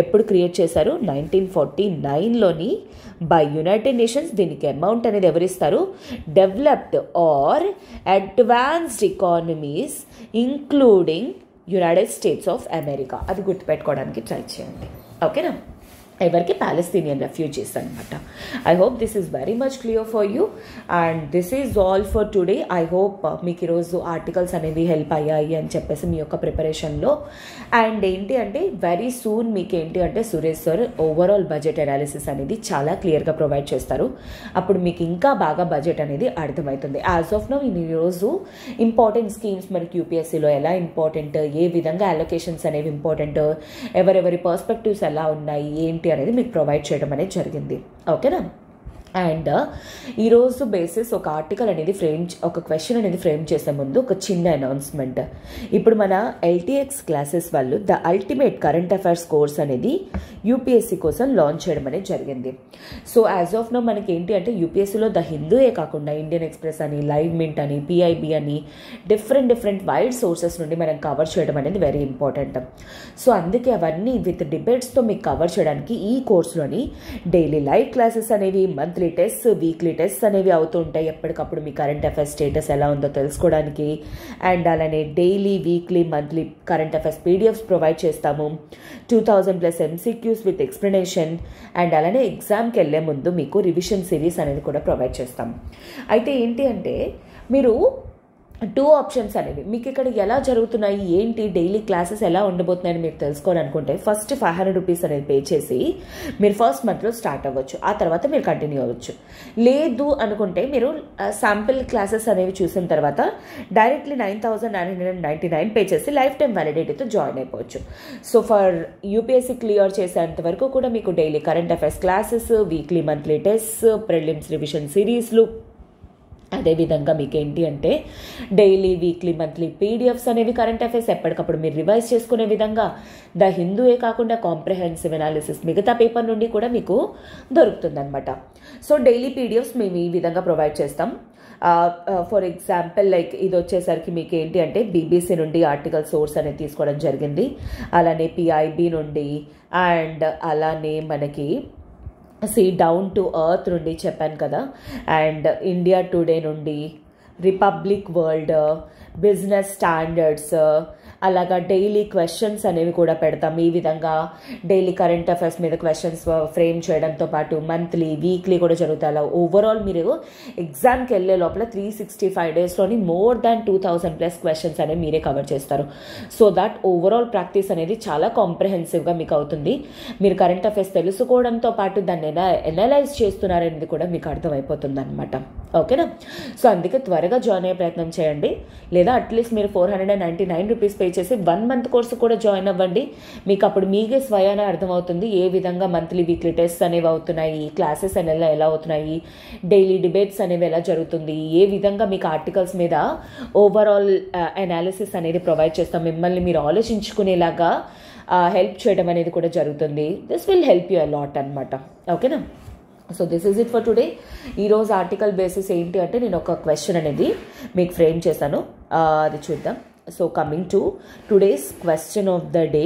ఎప్పుడు క్రియేట్ చేశారు, 1949లోని బై యునైటెడ్ నేషన్స్. దీనికి అమౌంట్ అనేది ఎవరిస్తారు, developed are advanced economies including United states of America. అది గుర్తుపెట్టుకోవడానికి ట్రై చేయండి. ఓకేనా. ఎవరికి, పాలెస్తీనియన్ రెఫ్యూజీస్ అనమాట. I hope this is very much clear for you and this is all for today. I hope మీకు ఈరోజు ఆర్టికల్స్ అనేవి హెల్ప్ అయ్యాయి అని చెప్పేసి మీ యొక్క ప్రిపరేషన్లో. అండ్ ఏంటి అంటే వెరీ సూన్ మీకు ఏంటి అంటే Suresh sir overall budget analysis అనేది చాలా క్లియర్గా ప్రొవైడ్ చేస్తారు. అప్పుడు మీకు ఇంకా బాగా బడ్జెట్ అనేది అర్థమవుతుంది. యాజ్ ఆఫ్ నౌ ఈరోజు ఇంపార్టెంట్ స్కీమ్స్ మనకి యూపీఎస్సీలో ఎలా ఇంపార్టెంట్, ఏ విధంగా అలొకేషన్స్ అనేవి ఇంపార్టెంట్, ఎవరెవరి పర్స్పెక్టివ్స్ ఎలా ఉన్నాయి ఏంటి అనేది మీకు ప్రొవైడ్ చేయడం అనేది జరిగింది. ఓకేనా. అండ్ ఈరోజు బేసిస్ ఒక ఆర్టికల్ అనేది ఒక క్వశ్చన్ అనేది ఫ్రేమ్ చేసే ముందు ఒక చిన్న అనౌన్స్మెంట్. ఇప్పుడు మన ఎల్టీఎక్స్ క్లాసెస్ వాళ్ళు the ultimate current affairs course అనేది యూపీఎస్సీ కోసం లాంచ్ చేయడం అనేది జరిగింది. సో యాజ్ ఆఫ్ నో మనకి ఏంటి అంటే యూపీఎస్సీలో ద హిందూయే కాకుండా ఇండియన్ ఎక్స్ప్రెస్ అని, లైవ్ మింట్ అని, పిఐబి అని డిఫరెంట్ వైడ్ సోర్సెస్ నుండి మనం కవర్ చేయడం అనేది వెరీ ఇంపార్టెంట్. సో అందుకే అవన్నీ విత్ డిబేట్స్తో మీకు కవర్ చేయడానికి ఈ కోర్సులోని డైలీ లైవ్ క్లాసెస్ అనేవి, మంత్లీ టెస్ట్, వీక్లీ టెస్ట్ అనేవి అవుతూ ఉంటాయి. ఎప్పటికప్పుడు మీ కరెంట్ అఫైర్స్ స్టేటస్ ఎలా ఉందో తెలుసుకోవడానికి. అండ్ అలానే daily, weekly, monthly current affairs PDFs provide చేస్తాము. 2000+ MCQs విత్ ఎక్స్ప్లెనేషన్. అండ్ అలానే ఎగ్జామ్కి వెళ్ళే ముందు మీకు రివిజన్ సిరీస్ అనేది కూడా ప్రొవైడ్ చేస్తాము. అయితే ఏంటి అంటే మీరు 2 ఆప్షన్స్ అనేవి మీకు ఇక్కడ ఎలా జరుగుతున్నాయి, ఏంటి డైలీ క్లాసెస్ ఎలా ఉండబోతున్నాయని మీరు తెలుసుకోవాలనుకుంటే ఫస్ట్ 500 రూపీస్ అనేది పే చేసి మీరు ఫస్ట్ మంత్లో స్టార్ట్ అవ్వచ్చు. ఆ తర్వాత మీరు కంటిన్యూ అవ్వచ్చు. లేదు అనుకుంటే మీరు శాంపిల్ క్లాసెస్ అనేవి చూసిన తర్వాత డైరెక్ట్లీ 9,999 పే చేసి లైఫ్ టైం వ్యాలిడిటీతో జాయిన్ అయిపోవచ్చు. సో ఫర్ యూపీఎస్సీ క్లియర్ చేసేంత వరకు కూడా మీకు daily current affairs classes, weekly, monthly test, prelims revision సిరీస్లు, అదేవిధంగా మీకు ఏంటి అంటే డైలీ, వీక్లీ, మంత్లీ పీడిఎఫ్స్ అనేవి కరెంట్ అఫైర్స్ ఎప్పటికప్పుడు మీరు రివైజ్ చేసుకునే విధంగా ద హిందూయే కాకుండా కాంప్రహెన్సివ్ అనాలిసిస్ మిగతా పేపర్ నుండి కూడా మీకు దొరుకుతుందన్నమాట. సో డైలీ పీడిఎఫ్స్ మేము ఈ విధంగా ప్రొవైడ్ చేస్తాం. ఫర్ ఎగ్జాంపుల్ లైక్ ఇది వచ్చేసరికి మీకు ఏంటి అంటే బీబీసీ నుండి ఆర్టికల్ సోర్స్ అనేది తీసుకోవడం జరిగింది. అలానే పిఐబి నుండి అండ్ అలానే మనకి డౌన్ టు ఎర్త్ నుండి చెప్పాను కదా, అండ్ ఇండియా టుడే నుండి, రిపబ్లిక్ వరల్డ్, బిజినెస్ స్టాండర్డ్స్, అలాగా డైలీ క్వశ్చన్స్ అనేవి కూడా పెడతాం. ఈ విధంగా డైలీ కరెంట్ అఫైర్స్ మీద క్వశ్చన్స్ ఫ్రేమ్ చేయడంతో పాటు మంత్లీ, వీక్లీ కూడా జరుగుతాయి. అలా ఓవరాల్ మీరు ఎగ్జామ్కి వెళ్ళే లోపల 365 డేస్లోని మోర్ దాన్ 2000+ క్వశ్చన్స్ అనేవి మీరే కవర్ చేస్తారు. సో దట్ ఓవరాల్ ప్రాక్టీస్ అనేది చాలా కాంప్రహెన్సివ్గా మీకు అవుతుంది. మీరు కరెంట్ అఫైర్స్ తెలుసుకోవడంతో పాటు దాన్ని ఎలా ఎనలైజ్ చేస్తున్నారనేది కూడా మీకు అర్థమైపోతుంది అనమాట. ఓకేనా. సో అందుకే త్వరగా జాయిన్ అయ్యే ప్రయత్నం చేయండి. లేదా అట్లీస్ట్ మీరు 499 రూపీస్ పే చేసి 1 month కోర్సు కూడా జాయిన్ అవ్వండి. మీకు అప్పుడు మీకే స్వయాన అర్థమవుతుంది ఏ విధంగా మంత్లీ వీక్లీ టెస్ట్స్ అనేవి అవుతున్నాయి, క్లాసెస్ అనేవి ఎలా అవుతున్నాయి, డైలీ డిబేట్స్ అనేవి ఎలా జరుగుతుంది, ఏ విధంగా మీకు ఆర్టికల్స్ మీద ఓవరాల్ అనాలిసిస్ అనేది ప్రొవైడ్ చేస్తాం, మిమ్మల్ని మీరు ఆలోచించుకునేలాగా హెల్ప్ చేయడం అనేది కూడా జరుగుతుంది. This will help you a lot అనమాట. ఓకేనా? So this is it for today. ఈరోజు ఆర్టికల్ బేసిస్ ఏంటి అంటే నేను ఒక క్వశ్చన్ అనేది మీకు ఫ్రేమ్ చేశాను, అది చూద్దాం. So coming to today's question of the day.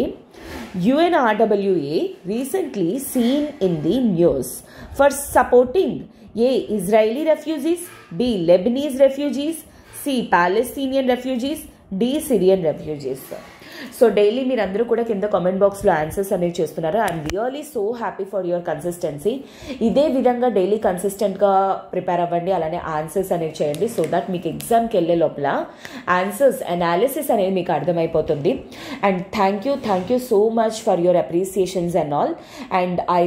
UNRWA recently seen in the news for supporting A. Israeli refugees, B. Lebanese refugees, C. Palestinian refugees, D. Syrian refugees. So daily మీరు అందరూ కూడా కింద కామెంట్ బాక్స్లో ఆన్సర్స్ అనేవి చేస్తున్నారు. I'm really so happy for your consistency. ఇదే విధంగా డైలీ కన్సిస్టెంట్గా ప్రిపేర్ అవ్వండి, అలానే ఆన్సర్స్ అనేవి చేయండి. సో దట్ మీకు ఎగ్జామ్కి వెళ్ళే లోపల ఆన్సర్స్ అనాలిసిస్ అనేది మీకు అర్థమైపోతుంది. And thank you so much for your appreciations and all. And I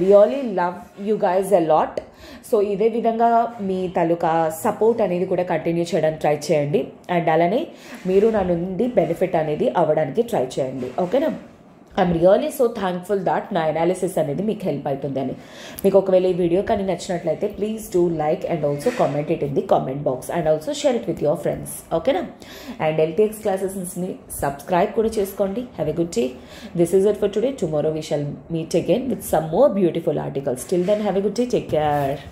really love you guys a lot. So ఇదే విధంగా మీ తాలూకా సపోర్ట్ అనేది కూడా కంటిన్యూ చేయడానికి ట్రై చేయండి. అండ్ అలానే మీరు నా నుండి బెనిఫిట్ అనేది అవ్వడానికి ట్రై చేయండి. ఓకేనా? I'm really so thankful that నా అనాలిసిస్ అనేది మీకు హెల్ప్ అవుతుందని. మీకు ఒకవేళ ఈ వీడియో కానీ నచ్చినట్లయితే please do like and also comment it in the comment box and also share it with your friends. ఓకేనా? అండ్ LTX క్లాసెస్ని సబ్స్క్రైబ్ కూడా చేసుకోండి. Have a good day. This is it for today. Tomorrow we shall meet again with some more beautiful articles. Till then have a good day. Take care.